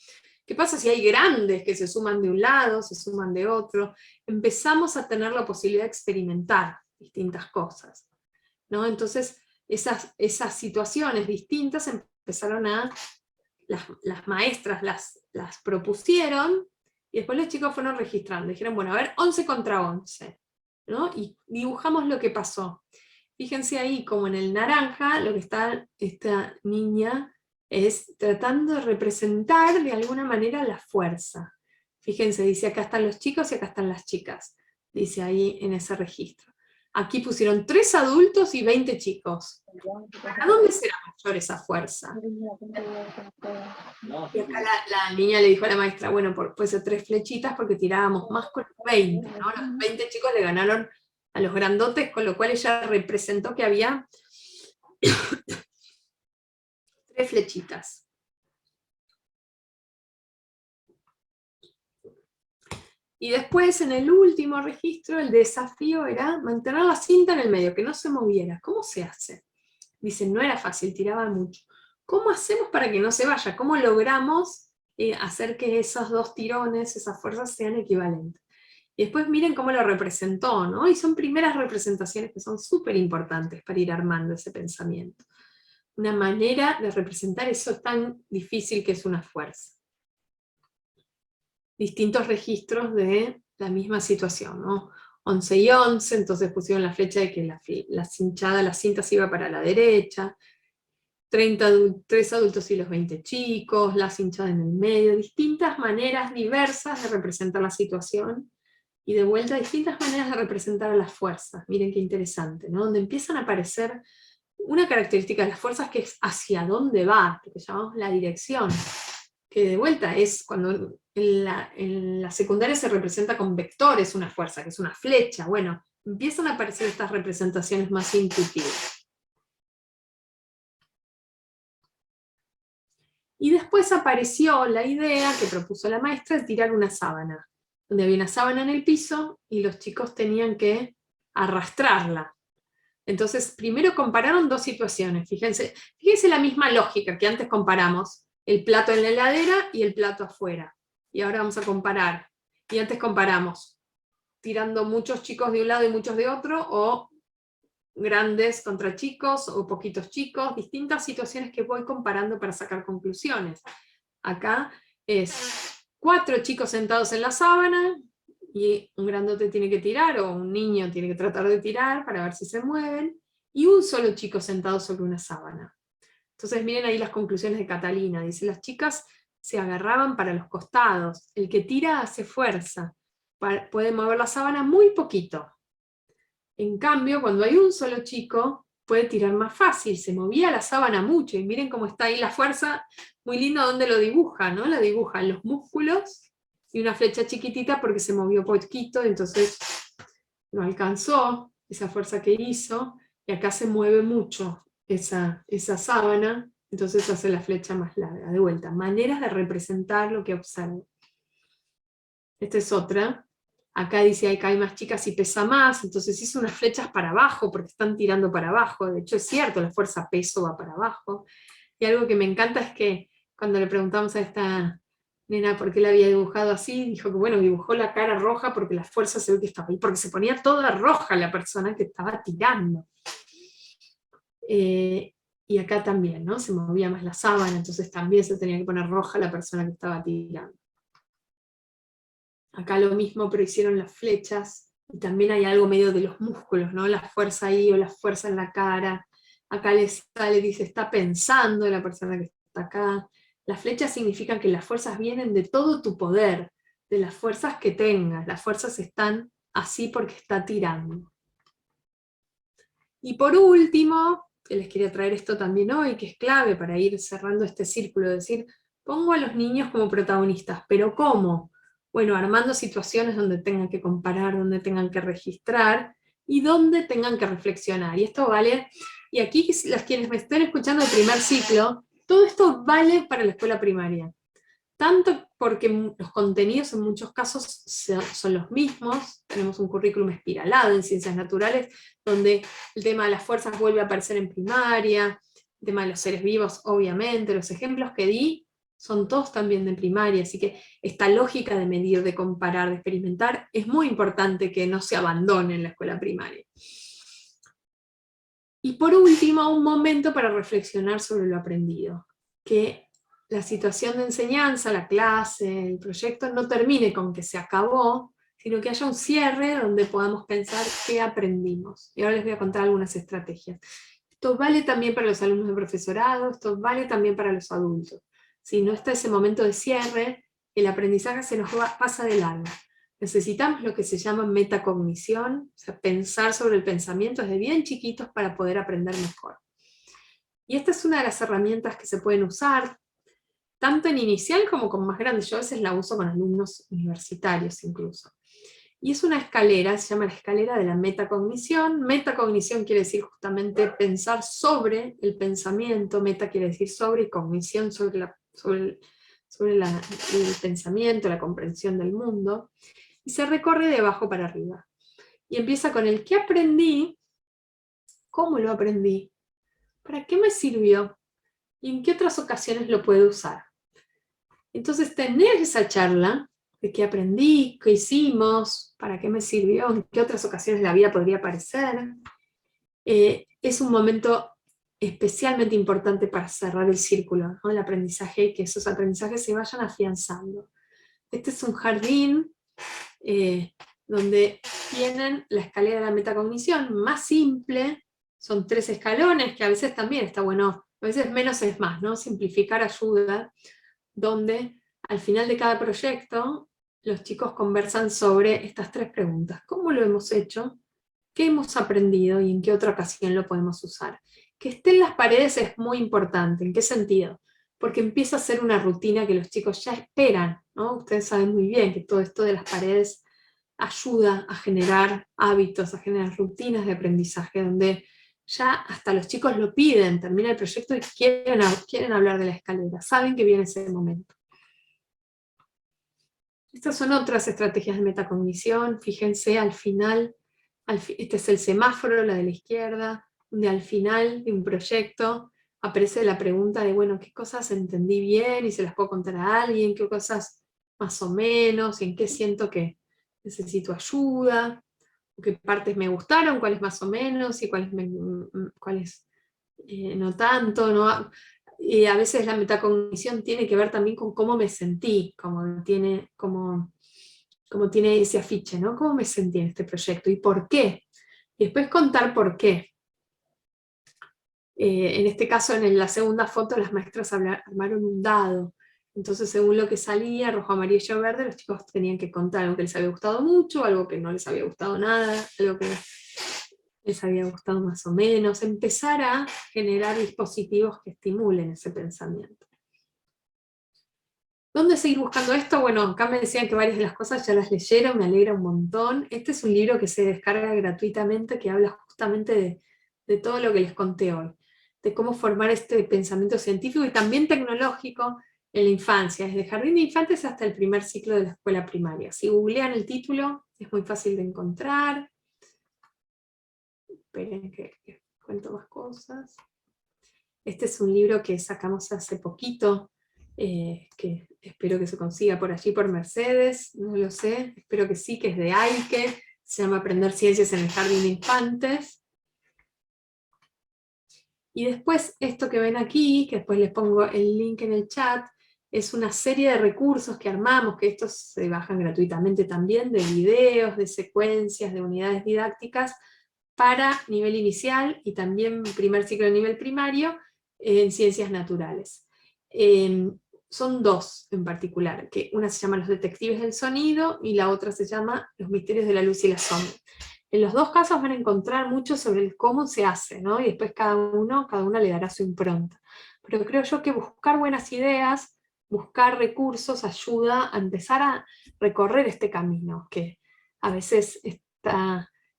¿Qué pasa si hay grandes que se suman de un lado, se suman de otro? Empezamos a tener la posibilidad de experimentar distintas cosas, ¿no? Entonces, esas situaciones distintas empezaron las maestras las propusieron, y después los chicos fueron registrando. Dijeron, bueno, a ver, 11 contra 11, ¿no? Y dibujamos lo que pasó. Fíjense ahí, como en el naranja, lo que está esta niña es tratando de representar de alguna manera la fuerza. Fíjense, dice acá están los chicos y acá están las chicas, dice ahí en ese registro. Aquí pusieron 3 adultos y 20 chicos. ¿A dónde será mayor esa fuerza? Y acá la niña le dijo a la maestra, bueno, puede ser 3 flechitas porque tirábamos más con los 20, ¿no? Los 20 chicos le ganaron a los grandotes, con lo cual ella representó que había 3 flechitas. Y después, en el último registro, el desafío era mantener la cinta en el medio, que no se moviera. ¿Cómo se hace? Dicen, no era fácil, tiraba mucho. ¿Cómo hacemos para que no se vaya? ¿Cómo logramos hacer que esos 2 tirones, esas fuerzas sean equivalentes? Y después miren cómo lo representó, ¿no? Y son primeras representaciones que son súper importantes para ir armando ese pensamiento. Una manera de representar eso tan difícil que es una fuerza. Distintos registros de la misma situación, ¿no? 11 y 11, entonces pusieron la flecha de que la cinta se iba para la derecha, 3 adultos y los 20 chicos, la cinchada en el medio, distintas maneras diversas de representar la situación, y de vuelta distintas maneras de representar a las fuerzas. Miren qué interesante, ¿no? Donde empiezan a aparecer una característica de las fuerzas que es hacia dónde va, lo que llamamos la dirección, que de vuelta es cuando en la secundaria se representa con vectores una fuerza, que es una flecha. Bueno, empiezan a aparecer estas representaciones más intuitivas. Y después apareció la idea que propuso la maestra de tirar una sábana, donde había una sábana en el piso y los chicos tenían que arrastrarla. Entonces, primero compararon 2 situaciones. Fíjense la misma lógica que antes comparamos, el plato en la heladera y el plato afuera. Y ahora vamos a comparar. Y antes comparamos tirando muchos chicos de un lado y muchos de otro, o grandes contra chicos, o poquitos chicos, distintas situaciones que voy comparando para sacar conclusiones. Acá es 4 chicos sentados en la sábana, y un grandote tiene que tirar, o un niño tiene que tratar de tirar para ver si se mueven, y un solo chico sentado sobre una sábana. Entonces miren ahí las conclusiones de Catalina, dice, las chicas se agarraban para los costados, el que tira hace fuerza, puede mover la sábana muy poquito. En cambio, cuando hay un solo chico, puede tirar más fácil, se movía la sábana mucho, y miren cómo está ahí la fuerza, muy lindo donde lo dibuja, ¿no? Lo dibujan los músculos, y una flecha chiquitita porque se movió poquito, entonces no alcanzó esa fuerza que hizo, y acá se mueve mucho esa sábana, entonces hace la flecha más larga. De vuelta, maneras de representar lo que observo. Esta es otra. Acá dice acá hay más chicas y pesa más, entonces hizo unas flechas para abajo, porque están tirando para abajo. De hecho es cierto, la fuerza peso va para abajo. Y algo que me encanta es que cuando le preguntamos a esta nena por qué la había dibujado así, dijo que bueno, dibujó la cara roja porque la fuerza se ve que estaba ahí, porque se ponía toda roja la persona que estaba tirando. Y acá también, ¿no? Se movía más la sábana, entonces también se tenía que poner roja la persona que estaba tirando. Acá lo mismo, pero hicieron las flechas, y también hay algo medio de los músculos, ¿no? La fuerza ahí o la fuerza en la cara. Acá les sale, dice, está pensando la persona que está acá. Las flechas significan que las fuerzas vienen de todo tu poder, de las fuerzas que tengas. Las fuerzas están así porque está tirando. Y por último, que les quería traer esto también hoy, que es clave para ir cerrando este círculo, decir, pongo a los niños como protagonistas, pero ¿cómo? Bueno, armando situaciones donde tengan que comparar, donde tengan que registrar, y donde tengan que reflexionar. Y esto vale, y aquí las quienes me estén escuchando el primer ciclo, todo esto vale para la escuela primaria. Tanto porque los contenidos en muchos casos son los mismos, tenemos un currículum espiralado en ciencias naturales, donde el tema de las fuerzas vuelve a aparecer en primaria, el tema de los seres vivos, obviamente, los ejemplos que di son todos también de primaria, así que esta lógica de medir, de comparar, de experimentar, es muy importante que no se abandone en la escuela primaria. Y por último, un momento para reflexionar sobre lo aprendido, que la situación de enseñanza, la clase, el proyecto, no termine con que se acabó, sino que haya un cierre donde podamos pensar qué aprendimos. Y ahora les voy a contar algunas estrategias. Esto vale también para los alumnos de profesorado, esto vale también para los adultos. Si no está ese momento de cierre, el aprendizaje se nos pasa de largo. Necesitamos lo que se llama metacognición, o sea, pensar sobre el pensamiento desde bien chiquitos para poder aprender mejor. Y esta es una de las herramientas que se pueden usar, tanto en inicial como con más grandes. Yo a veces la uso con alumnos universitarios incluso. Y es una escalera, se llama la escalera de la metacognición. Metacognición quiere decir justamente pensar sobre el pensamiento, meta quiere decir sobre, y cognición sobre el pensamiento, la comprensión del mundo. Y se recorre de abajo para arriba. Y empieza con el ¿qué aprendí? ¿Cómo lo aprendí? ¿Para qué me sirvió? ¿Y en qué otras ocasiones lo puedo usar? Entonces tener esa charla de qué aprendí, qué hicimos, para qué me sirvió, en qué otras ocasiones la vida podría aparecer, es un momento especialmente importante para cerrar el círculo, ¿no? El aprendizaje, y que esos aprendizajes se vayan afianzando. Este es un jardín donde tienen la escalera de la metacognición más simple, son 3 escalones, que a veces también está bueno, a veces menos es más, ¿no? Simplificar ayuda, donde al final de cada proyecto los chicos conversan sobre estas 3 preguntas. ¿Cómo lo hemos hecho? ¿Qué hemos aprendido? ¿Y en qué otra ocasión lo podemos usar? Que esté en las paredes es muy importante. ¿En qué sentido? Porque empieza a ser una rutina que los chicos ya esperan, ¿no? Ustedes saben muy bien que todo esto de las paredes ayuda a generar hábitos, a generar rutinas de aprendizaje, donde ya hasta los chicos lo piden, termina el proyecto y quieren hablar de la escalera, saben que viene ese momento. Estas son otras estrategias de metacognición, fíjense al final, este es el semáforo, la de la izquierda, donde al final de un proyecto aparece la pregunta de, bueno, ¿qué cosas entendí bien y se las puedo contar a alguien? ¿Qué cosas más o menos? ¿Y en qué siento que necesito ayuda? ¿Qué partes me gustaron? ¿Cuáles más o menos? ¿Y cuáles no tanto? ¿No? Y a veces la metacognición tiene que ver también con cómo me sentí, como tiene ese afiche, ¿no? ¿Cómo me sentí en este proyecto? ¿Y por qué? Y después contar por qué. En este caso, en la segunda foto, las maestras armaron un dado. Entonces, según lo que salía, rojo, amarillo, verde, los chicos tenían que contar algo que les había gustado mucho, algo que no les había gustado nada, algo que les había gustado más o menos. Empezar a generar dispositivos que estimulen ese pensamiento. ¿Dónde seguir buscando esto? Bueno, acá me decían que varias de las cosas ya las leyeron, me alegra un montón. Este es un libro que se descarga gratuitamente, que habla justamente de todo lo que les conté hoy, de cómo formar este pensamiento científico y también tecnológico en la infancia, desde jardín de infantes hasta el primer ciclo de la escuela primaria. Si googlean el título, es muy fácil de encontrar. Esperen que cuento más cosas. Este es un libro que sacamos hace poquito, que espero que se consiga por allí por Mercedes, no lo sé, espero que sí, que es de Aike, se llama Aprender Ciencias en el Jardín de Infantes. Y después esto que ven aquí, que después les pongo el link en el chat, es una serie de recursos que armamos, que estos se bajan gratuitamente también, de videos, de secuencias, de unidades didácticas, para nivel inicial y también primer ciclo de nivel primario en ciencias naturales. Son dos en particular, que una se llama Los Detectives del Sonido y la otra se llama Los Misterios de la Luz y la Sombra. En los dos casos van a encontrar mucho sobre el cómo se hace, ¿no? Y después cada una le dará su impronta. Pero creo yo que buscar buenas ideas, buscar recursos, ayuda a empezar a recorrer este camino, que a veces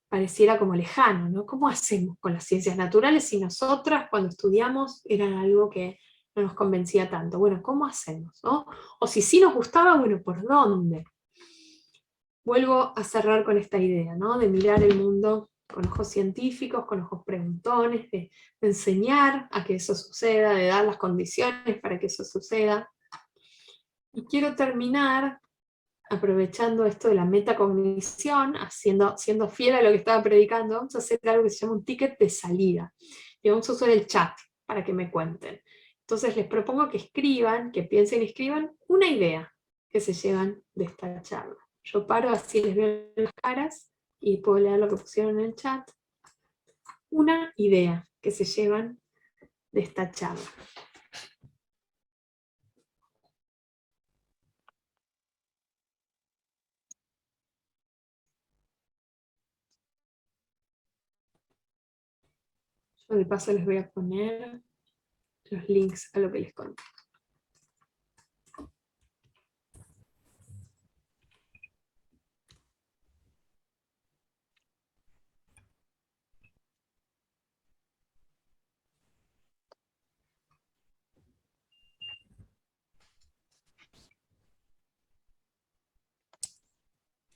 pareciera como lejano, ¿no? ¿Cómo hacemos con las ciencias naturales si nosotras cuando estudiamos eran algo que no nos convencía tanto? Bueno, ¿cómo hacemos, no? O si sí nos gustaba, bueno, ¿por dónde? Vuelvo a cerrar con esta idea, ¿no? De mirar el mundo con ojos científicos, con ojos preguntones, de enseñar a que eso suceda, de dar las condiciones para que eso suceda. Y quiero terminar aprovechando esto de la metacognición, siendo fiel a lo que estaba predicando, vamos a hacer algo que se llama un ticket de salida. Y vamos a usar el chat para que me cuenten. Entonces les propongo que escriban, que piensen y escriban una idea que se llevan de esta charla. Yo paro así les veo las caras y puedo leer lo que pusieron en el chat. Una idea que se llevan de esta charla. Yo de paso les voy a poner los links a lo que les conté.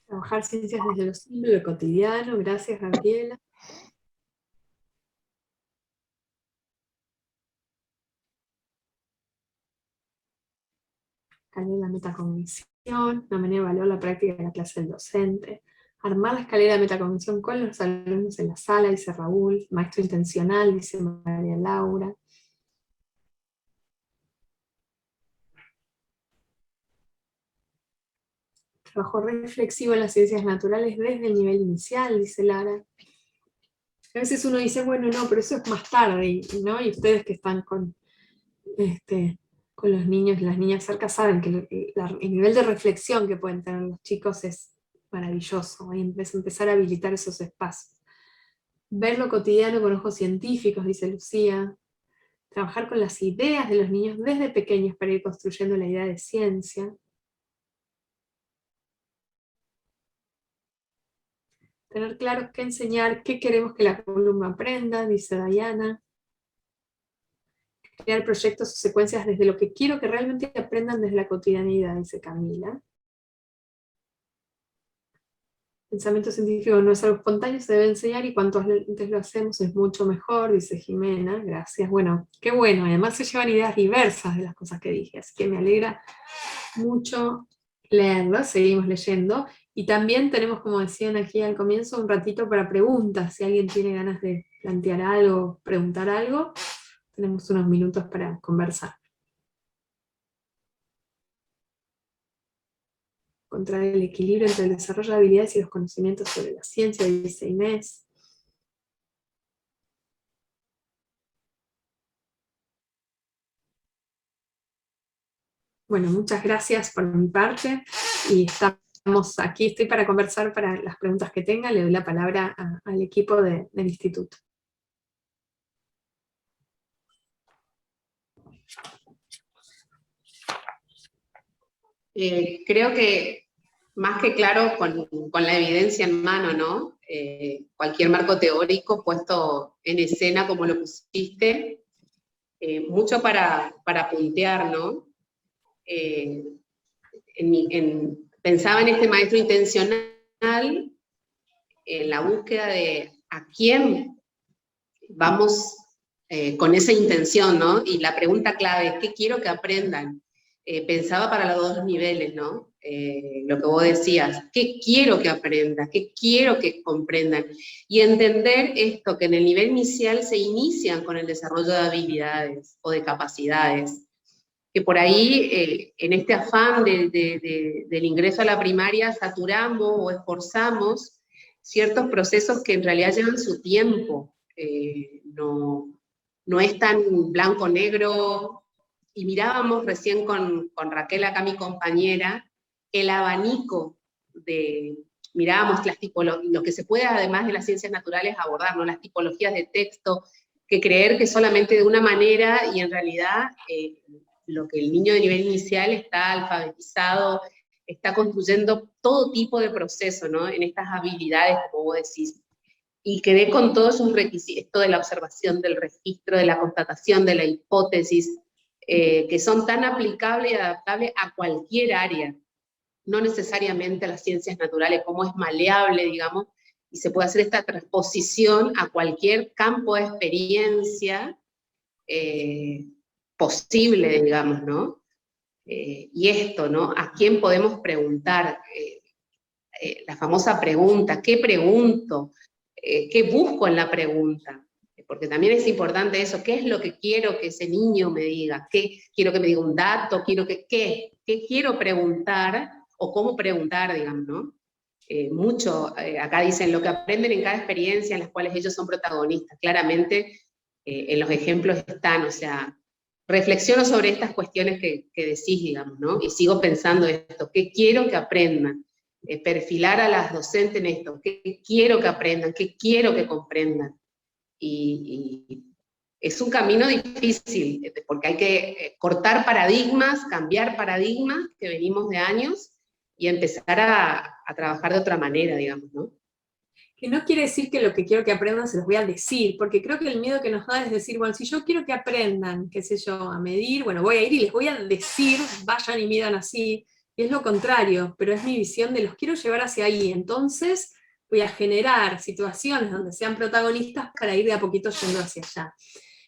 Trabajar ciencias desde lo simple, lo cotidiano. Gracias, Gabriela. Escalera de la metacognición, una manera de evaluar la práctica de la clase del docente. Armar la escalera de metacognición con los alumnos en la sala, dice Raúl. Maestro intencional, dice María Laura. Trabajo reflexivo en las ciencias naturales desde el nivel inicial, dice Lara. A veces uno dice, bueno, no, pero eso es más tarde, ¿no? Y ustedes que están con los niños y las niñas cerca saben que el nivel de reflexión que pueden tener los chicos es maravilloso, y empezar a habilitar esos espacios. Ver lo cotidiano con ojos científicos, dice Lucía. Trabajar con las ideas de los niños desde pequeños para ir construyendo la idea de ciencia. Tener claro qué enseñar, qué queremos que la columna aprenda, dice Diana. Crear proyectos o secuencias desde lo que quiero que realmente aprendan desde la cotidianidad, dice Camila. Pensamiento científico no es algo espontáneo, se debe enseñar y cuanto antes lo hacemos es mucho mejor, dice Jimena. Gracias. Bueno, qué bueno. Además se llevan ideas diversas de las cosas que dije, así que me alegra mucho leerlo. Seguimos leyendo. Y también tenemos, como decían aquí al comienzo, un ratito para preguntas. Si alguien tiene ganas de plantear algo, preguntar algo, tenemos unos minutos para conversar. Encontrar el equilibrio entre el desarrollo de habilidades y los conocimientos sobre la ciencia, dice Inés. Bueno, muchas gracias por mi parte, y estamos aquí, estoy para conversar para las preguntas que tengan. Le doy la palabra al equipo del instituto. Creo que más que claro con la evidencia en mano, ¿no? Cualquier marco teórico puesto en escena como lo pusiste, mucho para puntear, ¿no? Pensaba en este maestro intencional, en la búsqueda de a quién vamos con esa intención, ¿no? Y la pregunta clave, ¿qué quiero que aprendan? Pensaba para los dos niveles, ¿no? Lo que vos decías, ¿qué quiero que aprendan? ¿Qué quiero que comprendan? Y entender esto, que en el nivel inicial se inician con el desarrollo de habilidades o de capacidades, que por ahí, en este afán del ingreso a la primaria, saturamos o esforzamos ciertos procesos que en realidad llevan su tiempo, no es tan blanco-negro. Y mirábamos recién con Raquel, acá mi compañera, el abanico mirábamos lo que se puede, además de las ciencias naturales, abordar, ¿no? Las tipologías de texto, que creer que solamente de una manera, y en realidad lo que el niño de nivel inicial está alfabetizado, está construyendo todo tipo de proceso, ¿no? En estas habilidades, como vos decís. Y quedé con todos esos requisitos, esto de la observación, del registro, de la constatación, de la hipótesis, que son tan aplicables y adaptables a cualquier área, no necesariamente a las ciencias naturales, como es maleable, digamos, y se puede hacer esta transposición a cualquier campo de experiencia posible, digamos, ¿no? Y esto, ¿no? ¿A quién podemos preguntar? La famosa pregunta, ¿qué pregunto? ¿Qué busco en la pregunta? Porque también es importante eso, ¿qué es lo que quiero que ese niño me diga? ¿Qué quiero que me diga un dato? ¿Qué quiero preguntar? O cómo preguntar, digamos, ¿no? Acá dicen, lo que aprenden en cada experiencia en las cuales ellos son protagonistas. Claramente, en los ejemplos están, o sea, reflexiono sobre estas cuestiones que decís, digamos, ¿no? Y sigo pensando esto, ¿qué quiero que aprendan? Perfilar a las docentes en esto, ¿qué quiero que aprendan? ¿Qué quiero que comprendan? Y es un camino difícil, porque hay que cortar paradigmas, cambiar paradigmas que venimos de años, y empezar a trabajar de otra manera, digamos, ¿no? Que no quiere decir que lo que quiero que aprendan se los voy a decir, porque creo que el miedo que nos da es decir, bueno, si yo quiero que aprendan, qué sé yo, a medir, bueno, voy a ir y les voy a decir, vayan y midan así, y es lo contrario, pero es mi visión de los quiero llevar hacia ahí, entonces voy a generar situaciones donde sean protagonistas para ir de a poquito yendo hacia allá.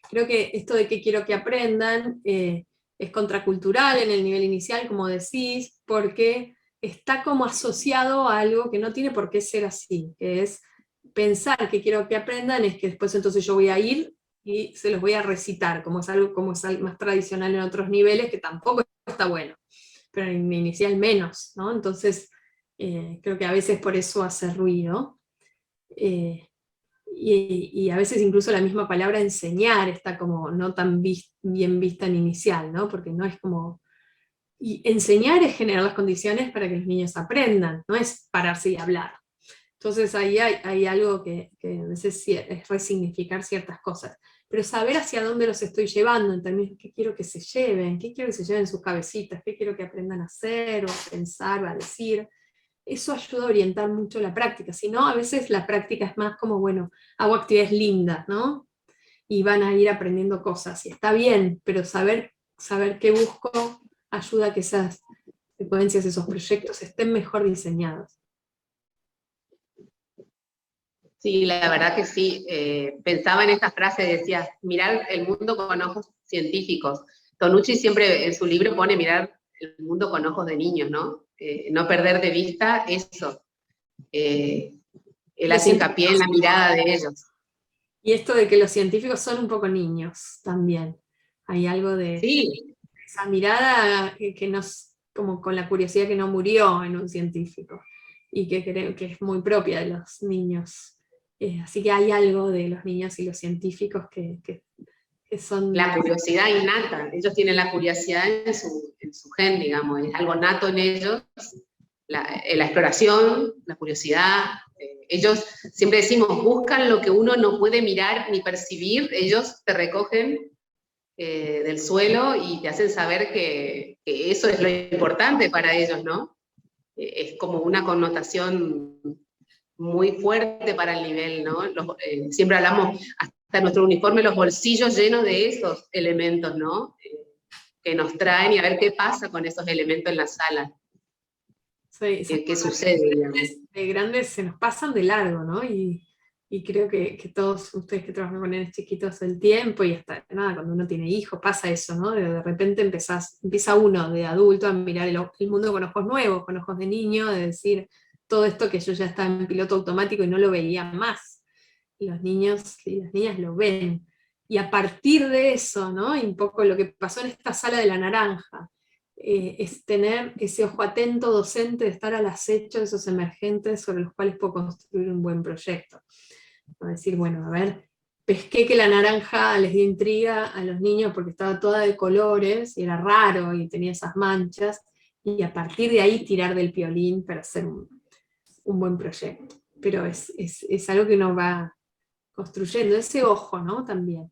Creo que esto de que quiero que aprendan es contracultural en el nivel inicial, como decís, porque está como asociado a algo que no tiene por qué ser así, que es pensar que quiero que aprendan, es que después entonces yo voy a ir y se los voy a recitar, como es algo más tradicional en otros niveles, que tampoco está bueno, pero en inicial menos, ¿no? Entonces, creo que a veces por eso hace ruido. Y a veces incluso la misma palabra enseñar está como no tan bien vista en inicial, ¿no? Porque no es como... Y enseñar es generar las condiciones para que los niños aprendan, no es pararse y hablar. Entonces ahí hay algo que a veces es resignificar ciertas cosas, pero saber hacia dónde los estoy llevando, en términos de qué quiero que se lleven, qué quiero que se lleven en sus cabecitas, qué quiero que aprendan a hacer, o a pensar, o a decir, eso ayuda a orientar mucho la práctica. Si no, a veces la práctica es más como, bueno, hago actividades lindas, ¿no? Y van a ir aprendiendo cosas, y está bien, pero saber qué busco ayuda a que esas secuencias, esos proyectos estén mejor diseñados. Sí, la verdad que sí. Pensaba en esta frase, decía, mirar el mundo con ojos científicos. Tonucci siempre en su libro pone mirar el mundo con ojos de niños, ¿no? No perder de vista eso. Él hace hincapié en la mirada de ellos. Y esto de que los científicos son un poco niños también. Hay algo de esa mirada que nos, como con la curiosidad que no murió en un científico, y que creo que es muy propia de los niños. Así que hay algo de los niños y los científicos que son... La curiosidad innata, ellos tienen la curiosidad en su gen, digamos, es algo nato en ellos, la exploración, la curiosidad. Ellos, siempre decimos, buscan lo que uno no puede mirar ni percibir, ellos te recogen del suelo y te hacen saber que eso es lo importante para ellos, ¿no? Es como una connotación muy fuerte para el nivel, ¿no? Siempre hablamos, hasta nuestro uniforme, los bolsillos llenos de esos elementos, ¿no? Que nos traen y a ver qué pasa con esos elementos en la sala. Sí, ¿Qué sucede, digamos? De grandes se nos pasan de largo, ¿no? Y creo que todos ustedes que trabajan con nenes chiquitos el tiempo, y hasta nada, cuando uno tiene hijos, pasa eso, ¿no? De repente empieza uno de adulto a mirar el mundo con ojos nuevos, con ojos de niño, de decir todo esto que yo ya estaba en piloto automático y no lo veía más. Y los niños y las niñas lo ven. Y a partir de eso, ¿no? Y un poco lo que pasó en esta sala de la naranja, es tener ese ojo atento docente, de estar al acecho de esos emergentes sobre los cuales puedo construir un buen proyecto. ¿No? Decir, bueno, a ver, pesqué que la naranja les dio intriga a los niños porque estaba toda de colores, y era raro, y tenía esas manchas, y a partir de ahí tirar del piolín para hacer un buen proyecto. Pero es algo que uno va construyendo, ese ojo, ¿no? También.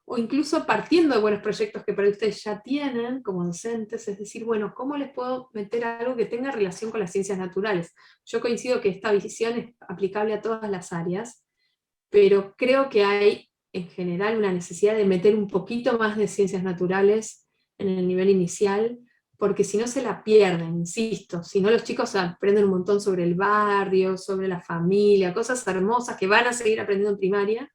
O incluso partiendo de buenos proyectos que para ustedes ya tienen como docentes, es decir, bueno, ¿cómo les puedo meter algo que tenga relación con las ciencias naturales? Yo coincido que esta visión es aplicable a todas las áreas, pero creo que hay en general una necesidad de meter un poquito más de ciencias naturales en el nivel inicial, porque si no se la pierden, insisto, si no los chicos aprenden un montón sobre el barrio, sobre la familia, cosas hermosas que van a seguir aprendiendo en primaria,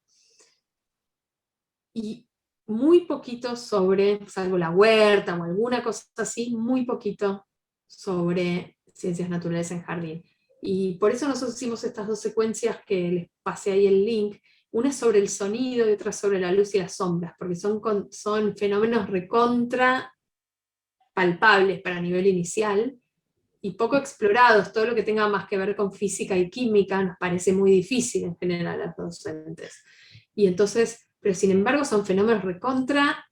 y muy poquito sobre, salvo la huerta o alguna cosa así, muy poquito sobre ciencias naturales en jardín. Y por eso nosotros hicimos estas dos secuencias que les pasé ahí el link, una es sobre el sonido y otra sobre la luz y las sombras, porque son fenómenos recontra palpables para nivel inicial y poco explorados. Todo lo que tenga más que ver con física y química nos parece muy difícil en general a los docentes. Y entonces, pero sin embargo son fenómenos recontra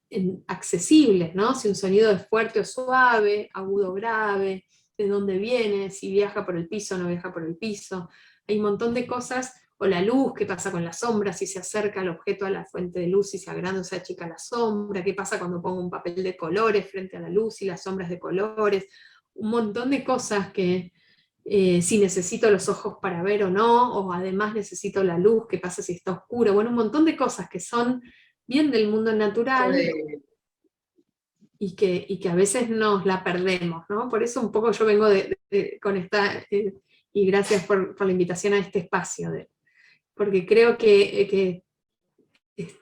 accesibles, ¿no? Si un sonido es fuerte o suave, agudo o grave, de dónde viene, si viaja por el piso o no viaja por el piso. Hay un montón de cosas, o la luz, qué pasa con la sombra, si se acerca el objeto a la fuente de luz, si se agranda o se achica la sombra, qué pasa cuando pongo un papel de colores frente a la luz y las sombras de colores, un montón de cosas que si necesito los ojos para ver o no, o además necesito la luz, qué pasa si está oscuro, bueno, un montón de cosas que son bien del mundo natural y que a veces nos la perdemos, ¿no? Por eso un poco yo vengo con esta, y gracias por la invitación a este espacio, porque creo que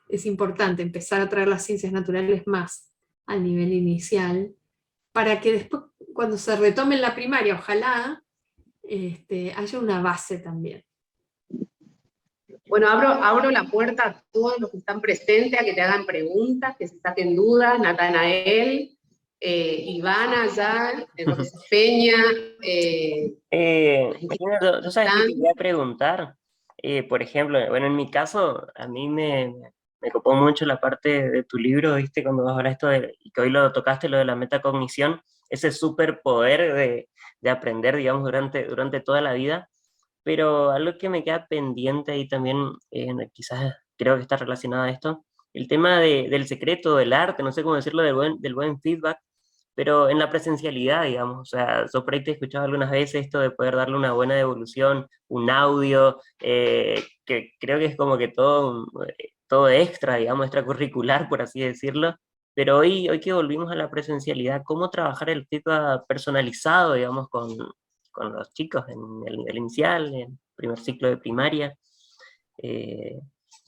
es importante empezar a traer las ciencias naturales más al nivel inicial, para que después, cuando se retome en la primaria, ojalá haya una base también. Bueno, abro la puerta a todos los que están presentes, a que te hagan preguntas, que se saquen dudas. Natanael, Ivana, ya, Rosa Peña. Martina, yo sabes que quería preguntar, por ejemplo, bueno, en mi caso, a mí me copó mucho la parte de tu libro, ¿viste? Cuando vas a hablar esto y que hoy lo tocaste, lo de la metacognición, ese superpoder de aprender, digamos, durante toda la vida. Pero algo que me queda pendiente ahí también, quizás creo que está relacionado a esto, el tema del secreto, del arte, no sé cómo decirlo, del buen feedback, pero en la presencialidad, digamos, o sea, yo por ahí te he escuchado algunas veces esto de poder darle una buena devolución, un audio, que creo que es como que todo extra, digamos, extracurricular, por así decirlo, pero hoy que volvimos a la presencialidad, ¿cómo trabajar el feedback personalizado, digamos, con los chicos en el nivel inicial, en el primer ciclo de primaria?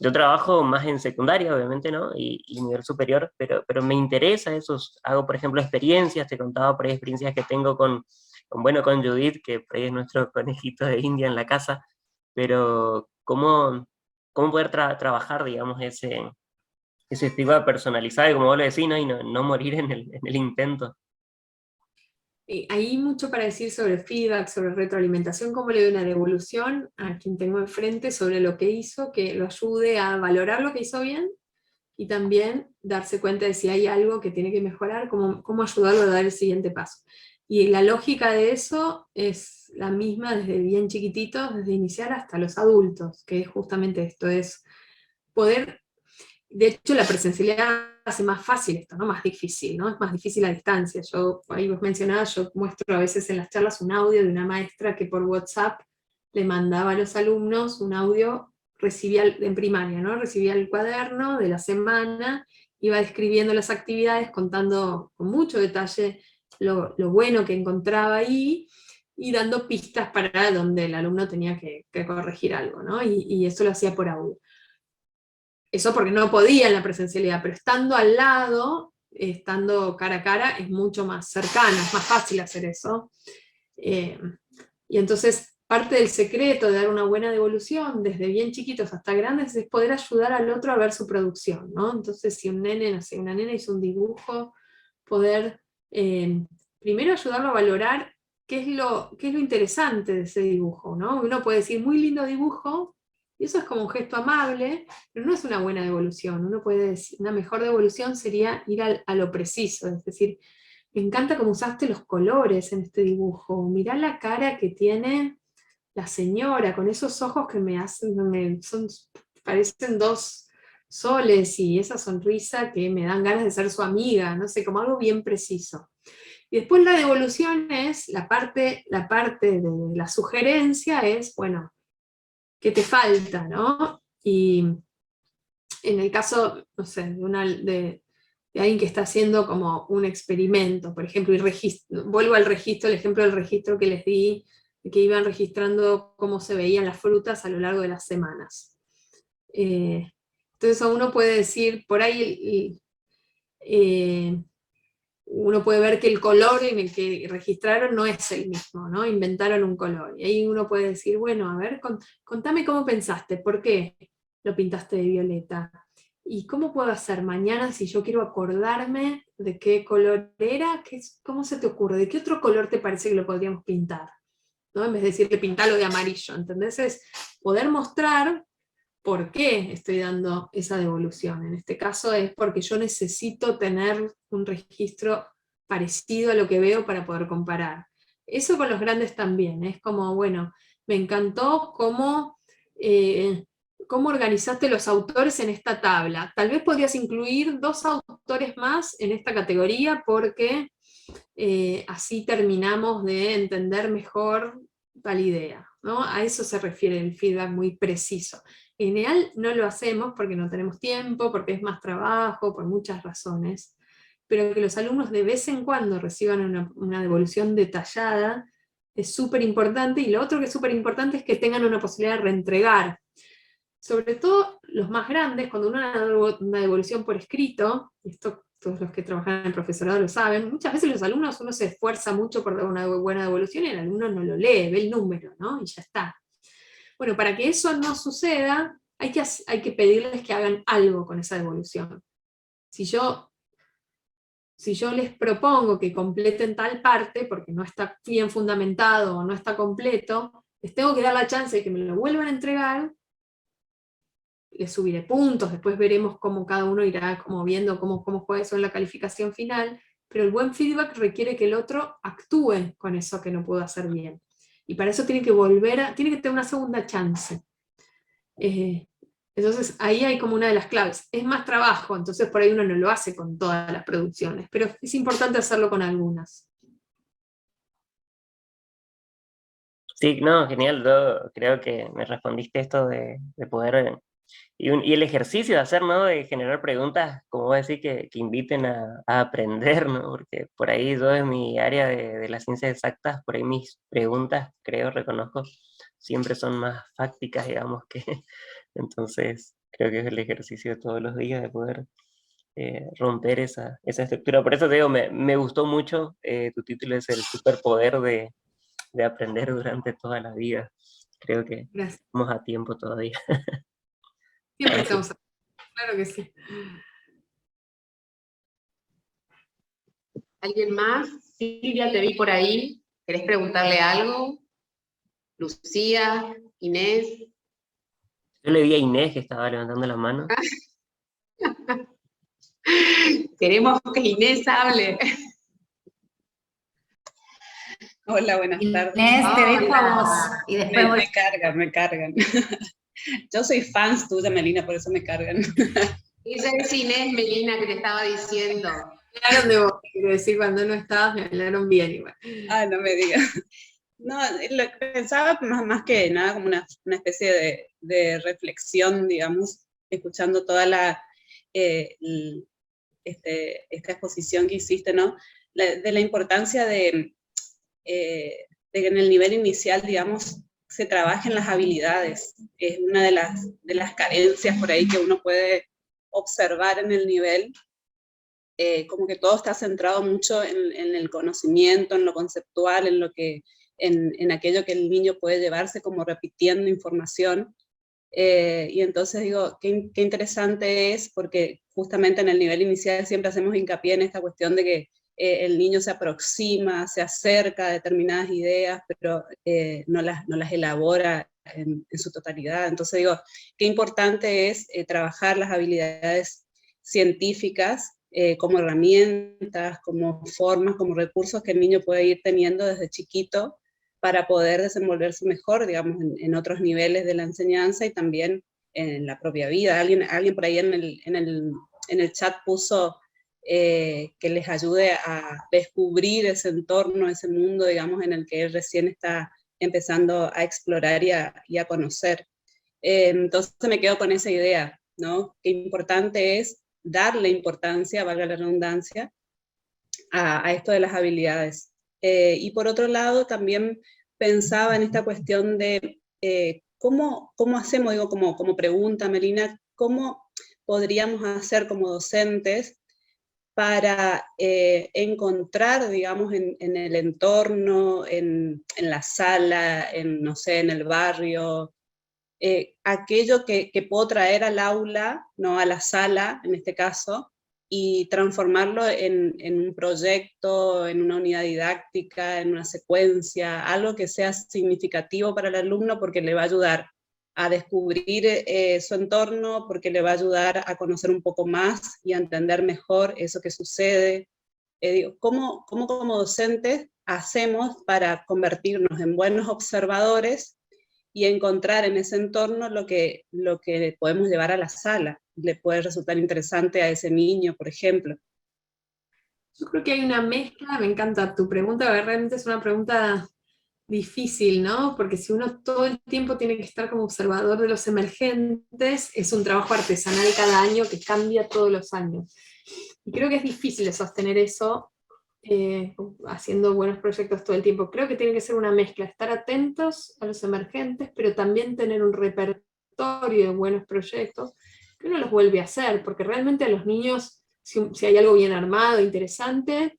Yo trabajo más en secundaria, obviamente, ¿no? Y nivel superior, pero me interesa eso. Hago, por ejemplo, experiencias, te contaba por ahí experiencias que tengo con Judith, que por ahí es nuestro conejito de India en la casa, pero cómo poder trabajar, digamos, ese feedback personalizado, y como vos lo decís, ¿no? Y no morir en el intento. Hay mucho para decir sobre feedback, sobre retroalimentación, cómo le doy una devolución a quien tengo enfrente sobre lo que hizo, que lo ayude a valorar lo que hizo bien, y también darse cuenta de si hay algo que tiene que mejorar, cómo ayudarlo a dar el siguiente paso. Y la lógica de eso es la misma desde bien chiquititos, desde iniciar hasta los adultos, que es justamente esto, es poder De hecho, la presencialidad hace más fácil esto, ¿no? Más difícil, ¿no? Es más difícil a distancia. Yo, ahí vos mencionabas, yo muestro a veces en las charlas un audio de una maestra que por WhatsApp le mandaba a los alumnos un audio, recibía en primaria, ¿no? Recibía el cuaderno de la semana, iba describiendo las actividades, contando con mucho detalle lo bueno que encontraba ahí, y dando pistas para donde el alumno tenía que corregir algo, ¿no? Y eso lo hacía por audio. Eso porque no podía en la presencialidad, pero estando al lado, estando cara a cara, es mucho más cercano, es más fácil hacer eso. Y entonces, parte del secreto de dar una buena devolución, desde bien chiquitos hasta grandes, es poder ayudar al otro a ver su producción, ¿no? Entonces, si un nene, no sé, una nena hizo un dibujo, poder primero ayudarlo a valorar qué es lo interesante de ese dibujo, ¿no? Uno puede decir, muy lindo dibujo, y eso es como un gesto amable, pero no es una buena devolución. Uno puede decir, una mejor devolución sería ir a lo preciso, es decir, me encanta cómo usaste los colores en este dibujo, mirá la cara que tiene la señora, con esos ojos que parecen dos soles, y esa sonrisa que me dan ganas de ser su amiga, no sé, como algo bien preciso. Y después la devolución es, la parte de la sugerencia es, bueno, ¿qué te falta, no? Y en el caso, no sé, de alguien que está haciendo como un experimento, por ejemplo, y vuelvo al registro, el ejemplo del registro que les di, de que iban registrando cómo se veían las frutas a lo largo de las semanas. Entonces uno puede decir, por ahí uno puede ver que el color en el que registraron no es el mismo, ¿no? Inventaron un color. Y ahí uno puede decir, bueno, a ver, contame cómo pensaste, ¿por qué lo pintaste de violeta? ¿Y cómo puedo hacer mañana si yo quiero acordarme de qué color era? ¿Cómo se te ocurre? ¿De qué otro color te parece que lo podríamos pintar? ¿No? En vez de decirle pintalo de amarillo, ¿entendés? Es poder mostrar por qué estoy dando esa devolución. En este caso es porque yo necesito tener un registro parecido a lo que veo para poder comparar. Eso con los grandes también, es como, bueno, me encantó cómo organizaste los autores en esta tabla. Tal vez podrías incluir 2 autores más en esta categoría porque así terminamos de entender mejor tal idea, ¿no? A eso se refiere el feedback muy preciso. En general no lo hacemos porque no tenemos tiempo, porque es más trabajo, por muchas razones, pero que los alumnos de vez en cuando reciban una devolución detallada es súper importante, y lo otro que es súper importante es que tengan una posibilidad de reentregar. Sobre todo los más grandes, cuando uno da una devolución por escrito, y esto todos los que trabajan en el profesorado lo saben, muchas veces los alumnos, uno se esfuerza mucho por dar una buena devolución y el alumno no lo lee, ve el número, ¿no? Y ya está. Bueno, para que eso no suceda, hay que pedirles que hagan algo con esa devolución. Si yo les propongo que completen tal parte, porque no está bien fundamentado o no está completo, les tengo que dar la chance de que me lo vuelvan a entregar, les subiré puntos, después veremos cómo cada uno irá como viendo cómo fue eso en la calificación final, pero el buen feedback requiere que el otro actúe con eso que no pudo hacer bien. Y para eso tiene que tener una segunda chance. Entonces ahí hay como una de las claves. Es más trabajo, entonces por ahí uno no lo hace con todas las producciones, pero es importante hacerlo con algunas. Sí, no, genial, yo creo que me respondiste esto de poder, y el ejercicio de hacer, ¿no? De generar preguntas, como vos decís, que inviten a aprender, ¿no? Porque por ahí yo en mi área de las ciencias exactas, por ahí mis preguntas, reconozco, siempre son más fácticas, digamos, que entonces creo que es el ejercicio de todos los días de poder romper esa estructura. Por eso te digo, me gustó mucho, tu título es el superpoder de aprender durante toda la vida. Creo que Gracias. estamos a tiempo todavía. Siempre estamos a tiempo, claro que sí. ¿Alguien más? Silvia, te vi por ahí. ¿Querés preguntarle algo? Lucía, Inés. Yo le vi a Inés que estaba levantando la mano. Queremos que Inés hable. Hola, buenas tardes. Inés, te dejo a vos. Y después voy. Me cargan. Yo soy fans tuya, Melina, por eso me cargan. Ella es Inés Melina que te estaba diciendo. Me hablaron de vos, quiero decir, cuando no estabas me hablaron bien igual. Ah, no me digas. No, lo que pensaba más que nada como una especie de reflexión, digamos, escuchando toda esta exposición que hiciste, ¿no? De la importancia de que en el nivel inicial, digamos, se trabajen las habilidades. Es una de las carencias por ahí que uno puede observar en el nivel, como que todo está centrado mucho en el conocimiento, en lo conceptual, en aquello que el niño puede llevarse como repitiendo información. Y entonces digo, qué interesante es, porque justamente en el nivel inicial siempre hacemos hincapié en esta cuestión de que el niño se aproxima, se acerca a determinadas ideas, pero no las elabora en su totalidad. Entonces digo, qué importante es trabajar las habilidades científicas como herramientas, como formas, como recursos que el niño puede ir teniendo desde chiquito para poder desenvolverse mejor, digamos, en otros niveles de la enseñanza y también en la propia vida. Alguien por ahí en el chat puso que les ayude a descubrir ese entorno, ese mundo, digamos, en el que él recién está empezando a explorar y a conocer. Entonces me quedo con esa idea, ¿no? Qué importante es darle importancia, valga la redundancia, a esto de las habilidades. Y por otro lado, también pensaba en esta cuestión de cómo hacemos, digo, como pregunta, Melina, cómo podríamos hacer como docentes para encontrar, digamos, en el entorno, en la sala, no sé, en el barrio, aquello que puedo traer al aula, no a la sala en este caso, y transformarlo en un proyecto, en una unidad didáctica, en una secuencia, algo que sea significativo para el alumno porque le va a ayudar a descubrir su entorno, porque le va a ayudar a conocer un poco más y a entender mejor eso que sucede. Digo, ¿cómo como docentes hacemos para convertirnos en buenos observadores y encontrar en ese entorno lo que podemos llevar a la sala? Le puede resultar interesante a ese niño, por ejemplo. Yo creo que hay una mezcla, me encanta tu pregunta, porque realmente es una pregunta difícil, ¿no? Porque si uno todo el tiempo tiene que estar como observador de los emergentes, es un trabajo artesanal cada año que cambia todos los años. Y creo que es difícil de sostener eso haciendo buenos proyectos todo el tiempo. Creo que tiene que ser una mezcla, estar atentos a los emergentes, pero también tener un repertorio de buenos proyectos que uno los vuelve a hacer, porque realmente a los niños, si hay algo bien armado, interesante,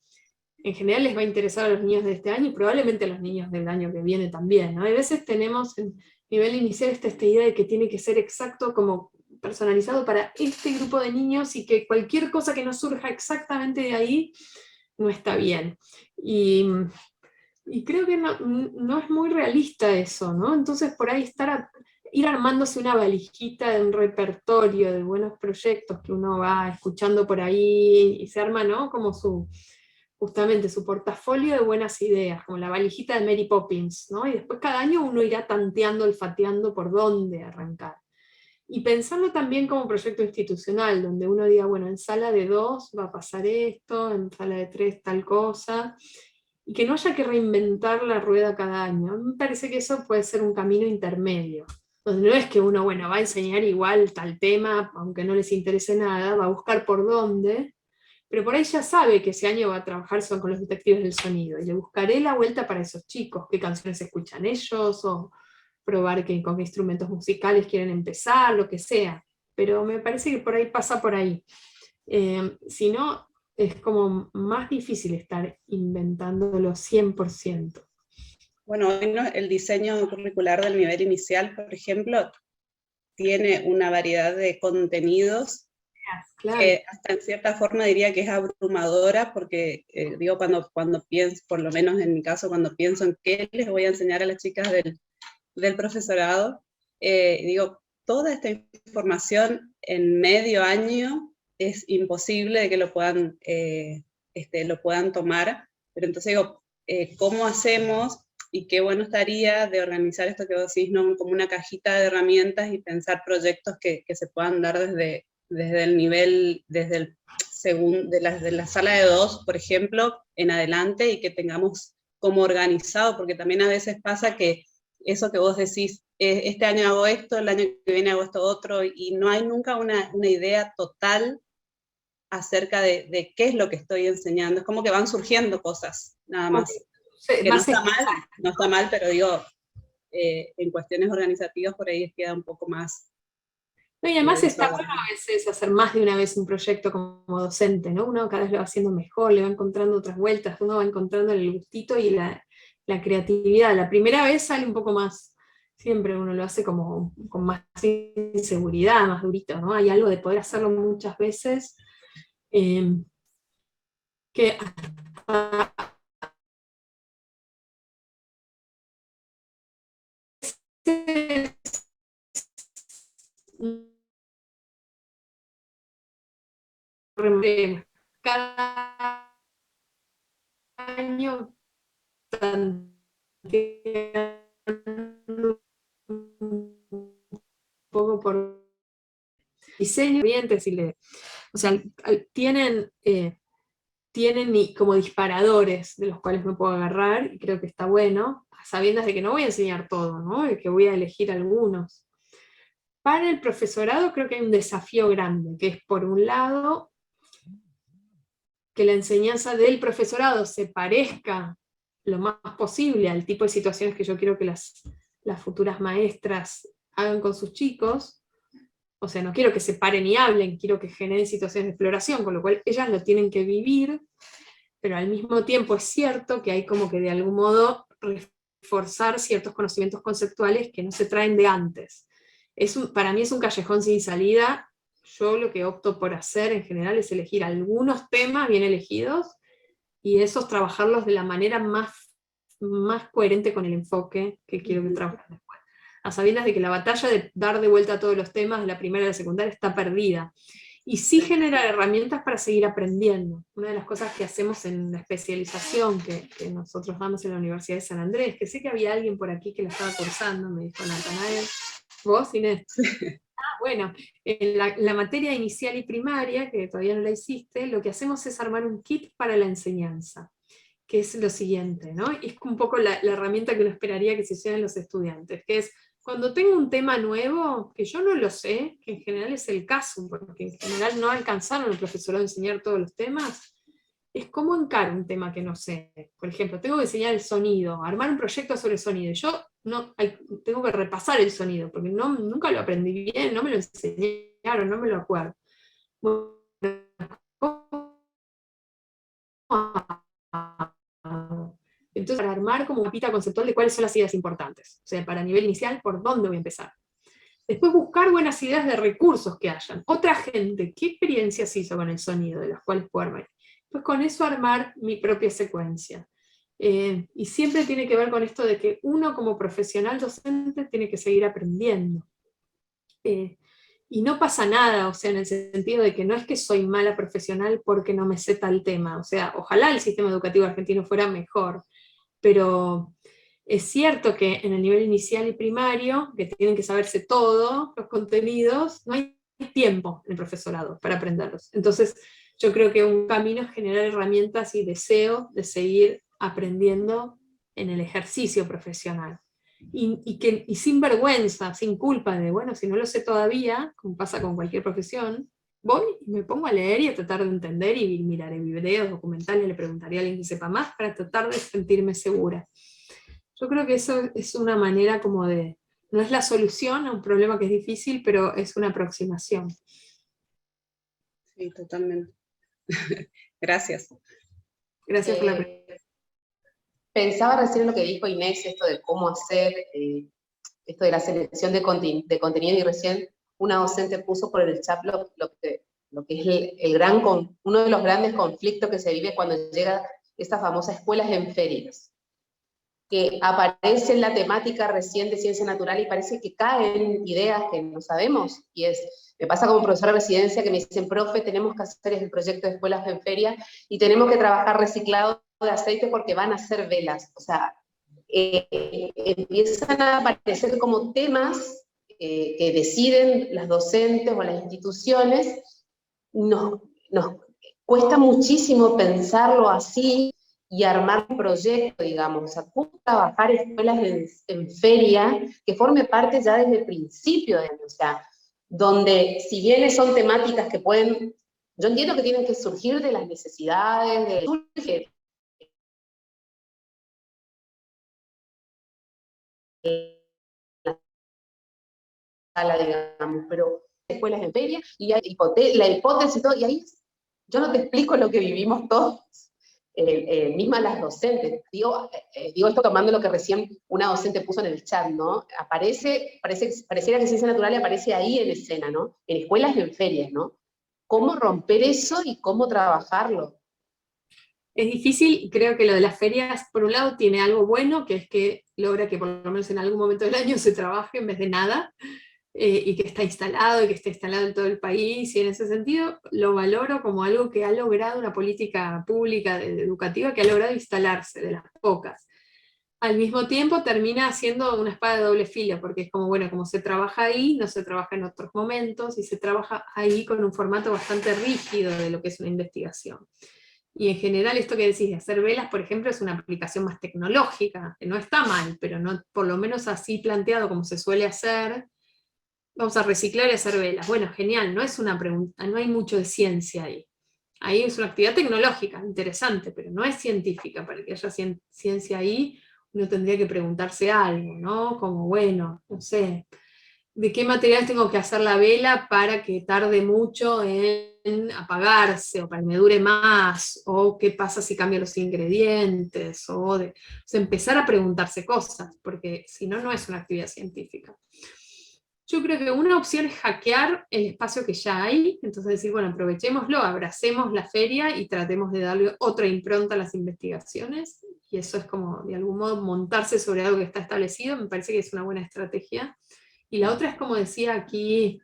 en general les va a interesar a los niños de este año y probablemente a los niños del año que viene también, ¿no? A veces tenemos en nivel inicial esta idea de que tiene que ser exacto, como personalizado para este grupo de niños, y que cualquier cosa que no surja exactamente de ahí no está bien. Y creo que no es muy realista eso, ¿no? Entonces por ahí ir armándose una valijita de un repertorio de buenos proyectos que uno va escuchando por ahí y se arma, ¿no? Como justamente su portafolio de buenas ideas, como la valijita de Mary Poppins, ¿no? Y después cada año uno irá tanteando, olfateando por dónde arrancar. Y pensarlo también como proyecto institucional, donde uno diga, bueno, en sala de 2 va a pasar esto, en sala de 3 tal cosa, y que no haya que reinventar la rueda cada año. Me parece que eso puede ser un camino intermedio, donde no es que uno, bueno, va a enseñar igual tal tema, aunque no les interese nada, va a buscar por dónde, pero por ahí ya sabe que ese año va a trabajar con los detectives del sonido, y le buscaré la vuelta para esos chicos, qué canciones escuchan ellos, o probar con qué instrumentos musicales quieren empezar, lo que sea. Pero me parece que por ahí pasa por ahí. Si no, es como más difícil estar inventándolo 100%. Bueno, hoy el diseño curricular del nivel inicial, por ejemplo, tiene una variedad de contenidos Claro. que hasta en cierta forma diría que es abrumadora, porque digo, cuando pienso, por lo menos en mi caso, cuando pienso en qué les voy a enseñar a las chicas del profesorado, digo, toda esta información en medio año es imposible de que lo puedan tomar, pero entonces digo, ¿cómo hacemos? Y qué bueno estaría de organizar esto que vos decís, ¿no? Como una cajita de herramientas y pensar proyectos que se puedan dar desde el nivel, desde el de la sala de 2, por ejemplo, en adelante, y que tengamos como organizado, porque también a veces pasa que eso que vos decís, este año hago esto, el año que viene hago esto otro, y no hay nunca una idea total acerca de qué es lo que estoy enseñando. Es como que van surgiendo cosas, nada más. Sí, Que más no está mal, pero digo, en cuestiones organizativas por ahí queda un poco más. No, y además está bueno a veces hacer más de una vez un proyecto como docente, ¿no? Uno cada vez lo va haciendo mejor, le va encontrando otras vueltas, uno va encontrando el gustito y la creatividad. La primera vez sale un poco más, siempre uno lo hace como con más inseguridad, más durito, ¿no? Hay algo de poder hacerlo muchas veces que cada año un poco por diseño, o sea, tienen como disparadores de los cuales me puedo agarrar, y creo que está bueno, a sabiendas de que no voy a enseñar todo, ¿no? De que voy a elegir algunos. Para el profesorado creo que hay un desafío grande, que es por un lado que la enseñanza del profesorado se parezca lo más posible al tipo de situaciones que yo quiero que las futuras maestras hagan con sus chicos. O sea, no quiero que se paren y hablen, quiero que generen situaciones de exploración, con lo cual ellas lo tienen que vivir, pero al mismo tiempo es cierto que hay como que de algún modo reforzar ciertos conocimientos conceptuales que no se traen de antes. Para mí es un callejón sin salida. Yo lo que opto por hacer en general es elegir algunos temas bien elegidos y esos trabajarlos de la manera más coherente con el enfoque que quiero que trabajen después. A sabiendas de que la batalla de dar de vuelta a todos los temas de la primaria y de la secundaria está perdida. Y sí generar herramientas para seguir aprendiendo. Una de las cosas que hacemos en la especialización que nosotros damos en la Universidad de San Andrés, que sé que había alguien por aquí que la estaba cursando, me dijo Natanael. ¿Vos, Inés? Bueno, en la materia inicial y primaria, que todavía no la hiciste, lo que hacemos es armar un kit para la enseñanza, que es lo siguiente, ¿no? Y es un poco la herramienta que uno esperaría que se lleven los estudiantes, que es, cuando tengo un tema nuevo, que yo no lo sé, que en general es el caso, porque en general no alcanzaron el profesorado a enseñar todos los temas, es cómo encaro un tema que no sé. Por ejemplo, tengo que enseñar el sonido, armar un proyecto sobre el sonido. Yo tengo que repasar el sonido, porque nunca lo aprendí bien, no me lo enseñaron, no me lo acuerdo. Bueno, entonces, para armar como una pita conceptual de cuáles son las ideas importantes. O sea, para nivel inicial, ¿por dónde voy a empezar? Después buscar buenas ideas de recursos que hayan. Otra gente, ¿qué experiencias hizo con el sonido? De las cuales puedo armar. Pues con eso armar mi propia secuencia. Y siempre tiene que ver con esto de que uno como profesional docente tiene que seguir aprendiendo. Y no pasa nada, o sea, en el sentido de que no es que soy mala profesional porque no me sé tal tema. O sea, ojalá el sistema educativo argentino fuera mejor, pero es cierto que en el nivel inicial y primario, que tienen que saberse todos los contenidos, no hay tiempo en el profesorado para aprenderlos. Entonces, yo creo que un camino es generar herramientas y deseo de seguir aprendiendo en el ejercicio profesional. Y sin vergüenza, sin culpa de, bueno, si no lo sé todavía, como pasa con cualquier profesión, voy y me pongo a leer y a tratar de entender y miraré videos, documentales, le preguntaré a alguien que sepa más para tratar de sentirme segura. Yo creo que eso es una manera como de, no es la solución a un problema que es difícil, pero es una aproximación. Sí, totalmente. Gracias. Gracias por la pregunta. Pensaba recién en lo que dijo Inés, esto de cómo hacer, esto de la selección de contenido, y recién una docente puso por el chat lo que es uno de los grandes conflictos que se vive cuando llega esta famosa escuelas en ferias, que aparece en la temática recién de ciencia natural y parece que caen ideas que no sabemos, y me pasa como profesora de residencia que me dicen, profe, tenemos que hacer el proyecto de escuelas en feria y tenemos que trabajar reciclado de aceite porque van a hacer velas. O sea, empiezan a aparecer como temas que deciden las docentes o las instituciones, nos cuesta muchísimo pensarlo así y armar un proyecto, digamos. O sea, cómo trabajar escuelas en feria que forme parte ya desde el principio de año, o sea, donde si bien son temáticas que pueden, yo entiendo que tienen que surgir de las necesidades, de sala, digamos, pero escuelas en feria, y hay la hipótesis y todo, y ahí yo no te explico lo que vivimos todos, mismas las docentes. Digo esto tomando lo que recién una docente puso en el chat, ¿no? Pareciera que ciencia natural aparece ahí en escena, ¿no? En escuelas y en ferias, ¿no? ¿Cómo romper eso y cómo trabajarlo? Es difícil, y creo que lo de las ferias, por un lado, tiene algo bueno, que es que logra que por lo menos en algún momento del año se trabaje en vez de nada, y que está instalado, y que está instalado en todo el país, y en ese sentido lo valoro como algo que ha logrado una política pública educativa que ha logrado instalarse, de las pocas. Al mismo tiempo termina siendo una espada de doble filo, porque es como, bueno, como se trabaja ahí, no se trabaja en otros momentos, y se trabaja ahí con un formato bastante rígido de lo que es una investigación. Y en general esto que decís de hacer velas, por ejemplo, es una aplicación más tecnológica, que no está mal, pero no, por lo menos así planteado como se suele hacer, vamos a reciclar y hacer velas. Bueno, genial, no es una pregunta, no hay mucho de ciencia ahí. Ahí es una actividad tecnológica, interesante, pero no es científica. Para que haya ciencia ahí, uno tendría que preguntarse algo, ¿no? Como, bueno, no sé, ¿de qué material tengo que hacer la vela para que tarde mucho en apagarse, o para que me dure más, o qué pasa si cambio los ingredientes, o sea, empezar a preguntarse cosas, porque si no, no es una actividad científica. Yo creo que una opción es hackear el espacio que ya hay, entonces decir, bueno, aprovechémoslo, abracemos la feria y tratemos de darle otra impronta a las investigaciones, y eso es como, de algún modo, montarse sobre algo que está establecido, me parece que es una buena estrategia. Y la otra es, como decía aquí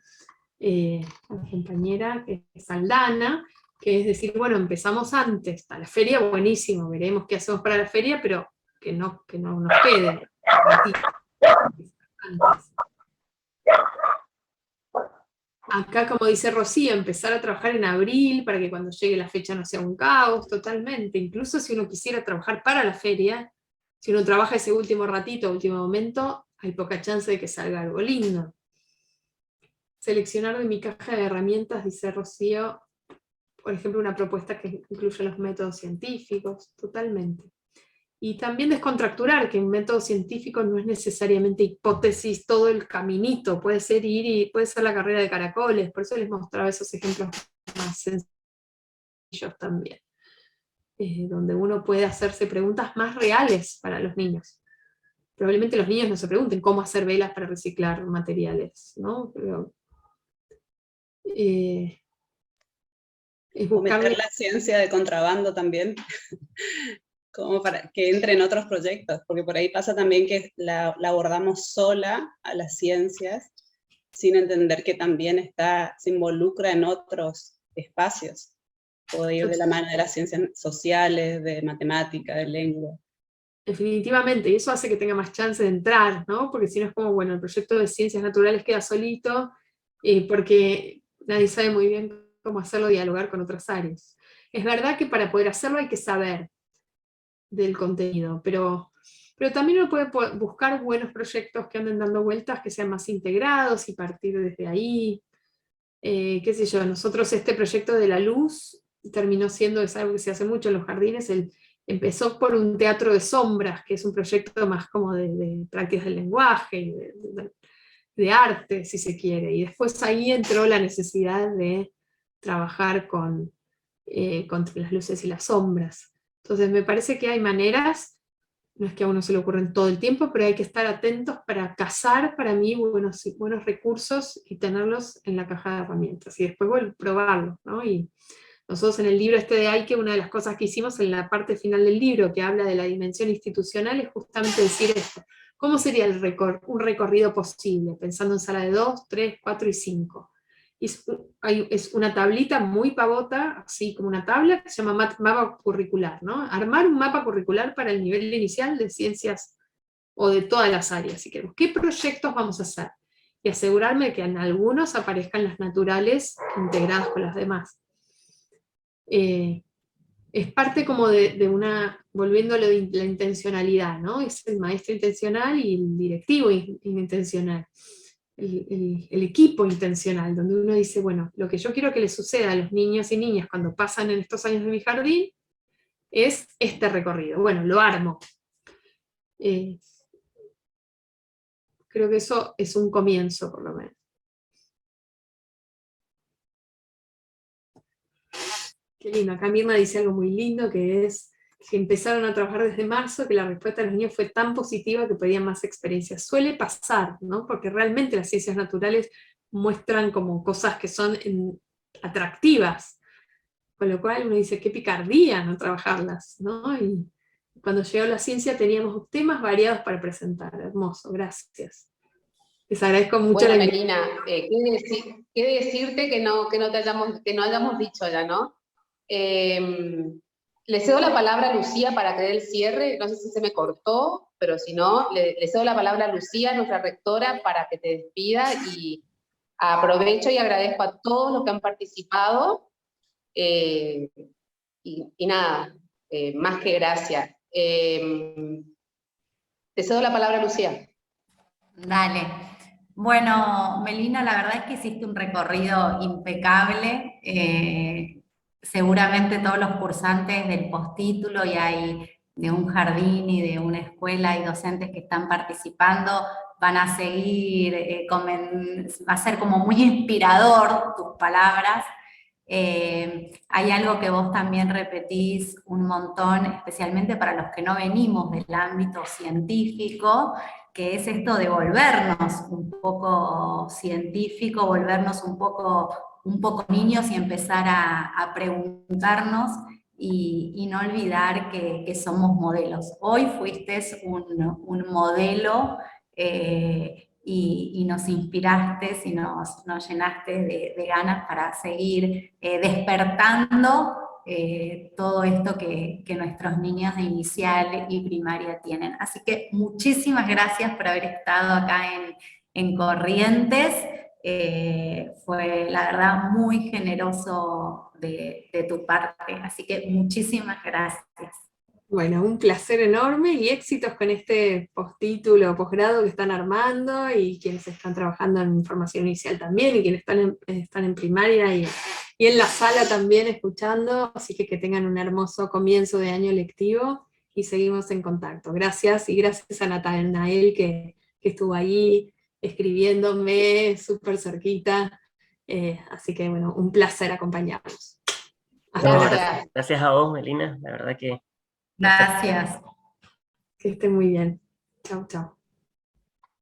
la compañera, que es Aldana, que es decir, bueno, empezamos antes, a la feria, buenísimo, veremos qué hacemos para la feria, pero que no nos quede antes. Acá, como dice Rocío, empezar a trabajar en abril para que cuando llegue la fecha no sea un caos, totalmente. Incluso si uno quisiera trabajar para la feria, si uno trabaja ese último ratito, último momento, hay poca chance de que salga algo lindo. Seleccionar de mi caja de herramientas, dice Rocío, por ejemplo, una propuesta que incluye los métodos científicos, totalmente. Y también descontracturar, que un método científico no es necesariamente hipótesis todo el caminito, puede ser puede ser la carrera de caracoles, por eso les mostraba esos ejemplos más sencillos también, donde uno puede hacerse preguntas más reales para los niños. Probablemente los niños no se pregunten cómo hacer velas para reciclar materiales, ¿no? Pero, es Meter la ciencia de contrabando también, como para que entre en otros proyectos, porque por ahí pasa también que la abordamos sola a las ciencias, sin entender que también se involucra en otros espacios. Puede ir de la mano de las ciencias sociales, de matemática, de lengua. Definitivamente, y eso hace que tenga más chance de entrar, ¿no? Porque si no es como, bueno, el proyecto de ciencias naturales queda solito, porque nadie sabe muy bien cómo hacerlo dialogar con otras áreas. Es verdad que para poder hacerlo hay que saber del contenido, pero también uno puede buscar buenos proyectos que anden dando vueltas, que sean más integrados y partir desde ahí. Qué sé yo, nosotros este proyecto de la luz terminó siendo, es algo que se hace mucho en los jardines, empezó por un teatro de sombras, que es un proyecto más como de prácticas del lenguaje, de arte, si se quiere, y después ahí entró la necesidad de trabajar con las luces y las sombras. Entonces me parece que hay maneras, no es que a uno se le ocurren todo el tiempo, pero hay que estar atentos para cazar, para mí, buenos recursos y tenerlos en la caja de herramientas, y después probarlos, ¿no? Y nosotros en el libro de Aike, una de las cosas que hicimos en la parte final del libro, que habla de la dimensión institucional, es justamente decir esto. ¿Cómo sería un recorrido posible? Pensando en sala de 2, 3, 4 y 5. Es una tablita muy pavota, así como una tabla, que se llama mapa curricular, ¿no? Armar un mapa curricular para el nivel inicial de ciencias, o de todas las áreas, si queremos. ¿Qué proyectos vamos a hacer? y asegurarme que en algunos aparezcan las naturales integradas con las demás. Es parte como de una, volviendo a lo de la intencionalidad, ¿no? Es el maestro intencional y el directivo intencional. El equipo intencional, donde uno dice, bueno, lo que yo quiero que le suceda a los niños y niñas cuando pasan en estos años de mi jardín es este recorrido. Bueno, lo armo. Creo que eso es un comienzo, por lo menos. Qué lindo. Acá Mirna dice algo muy lindo, que es que empezaron a trabajar desde marzo, que la respuesta de los niños fue tan positiva que pedían más experiencias. Suele pasar, ¿no? Porque realmente las ciencias naturales muestran como cosas que son atractivas, con lo cual uno dice, qué picardía no trabajarlas, ¿no? Y cuando llegó la ciencia teníamos temas variados para presentar. Hermoso, gracias. Les agradezco mucho Bueno, la Melina, ¿qué decirte que no hayamos dicho ya, ¿no? Le cedo la palabra a Lucía para que dé el cierre, no sé si se me cortó, pero si no, le cedo la palabra a Lucía, nuestra rectora, para que te despida, y aprovecho y agradezco a todos los que han participado, y nada, más que gracias. Te cedo la palabra a Lucía. Dale. Bueno, Melina, la verdad es que hiciste un recorrido impecable. Seguramente todos los cursantes del postítulo y hay de un jardín y de una escuela y docentes que están participando van a seguir, va a ser como muy inspirador tus palabras. Hay algo que vos también repetís un montón, especialmente para los que no venimos del ámbito científico, que es esto de volvernos un poco científico, volvernos un poco niños y empezar a preguntarnos y no olvidar que somos modelos. Hoy fuiste un modelo y nos inspiraste y nos llenaste de ganas para seguir despertando todo esto que nuestros niños de inicial y primaria tienen. Así que muchísimas gracias por haber estado acá en Corrientes. Fue la verdad muy generoso de tu parte. Así que muchísimas gracias. Bueno, un placer enorme y éxitos con este postítulo o posgrado que están armando, y quienes están trabajando en formación inicial también, y quienes están en primaria y en la sala también escuchando, así que tengan un hermoso comienzo de año lectivo y seguimos en contacto. Gracias, y gracias a Natanael que estuvo ahí escribiéndome súper cerquita, así que bueno, un placer acompañarlos. Gracias. Gracias a vos, Melina, la verdad que... Gracias. Que estén muy bien. Chau, chau.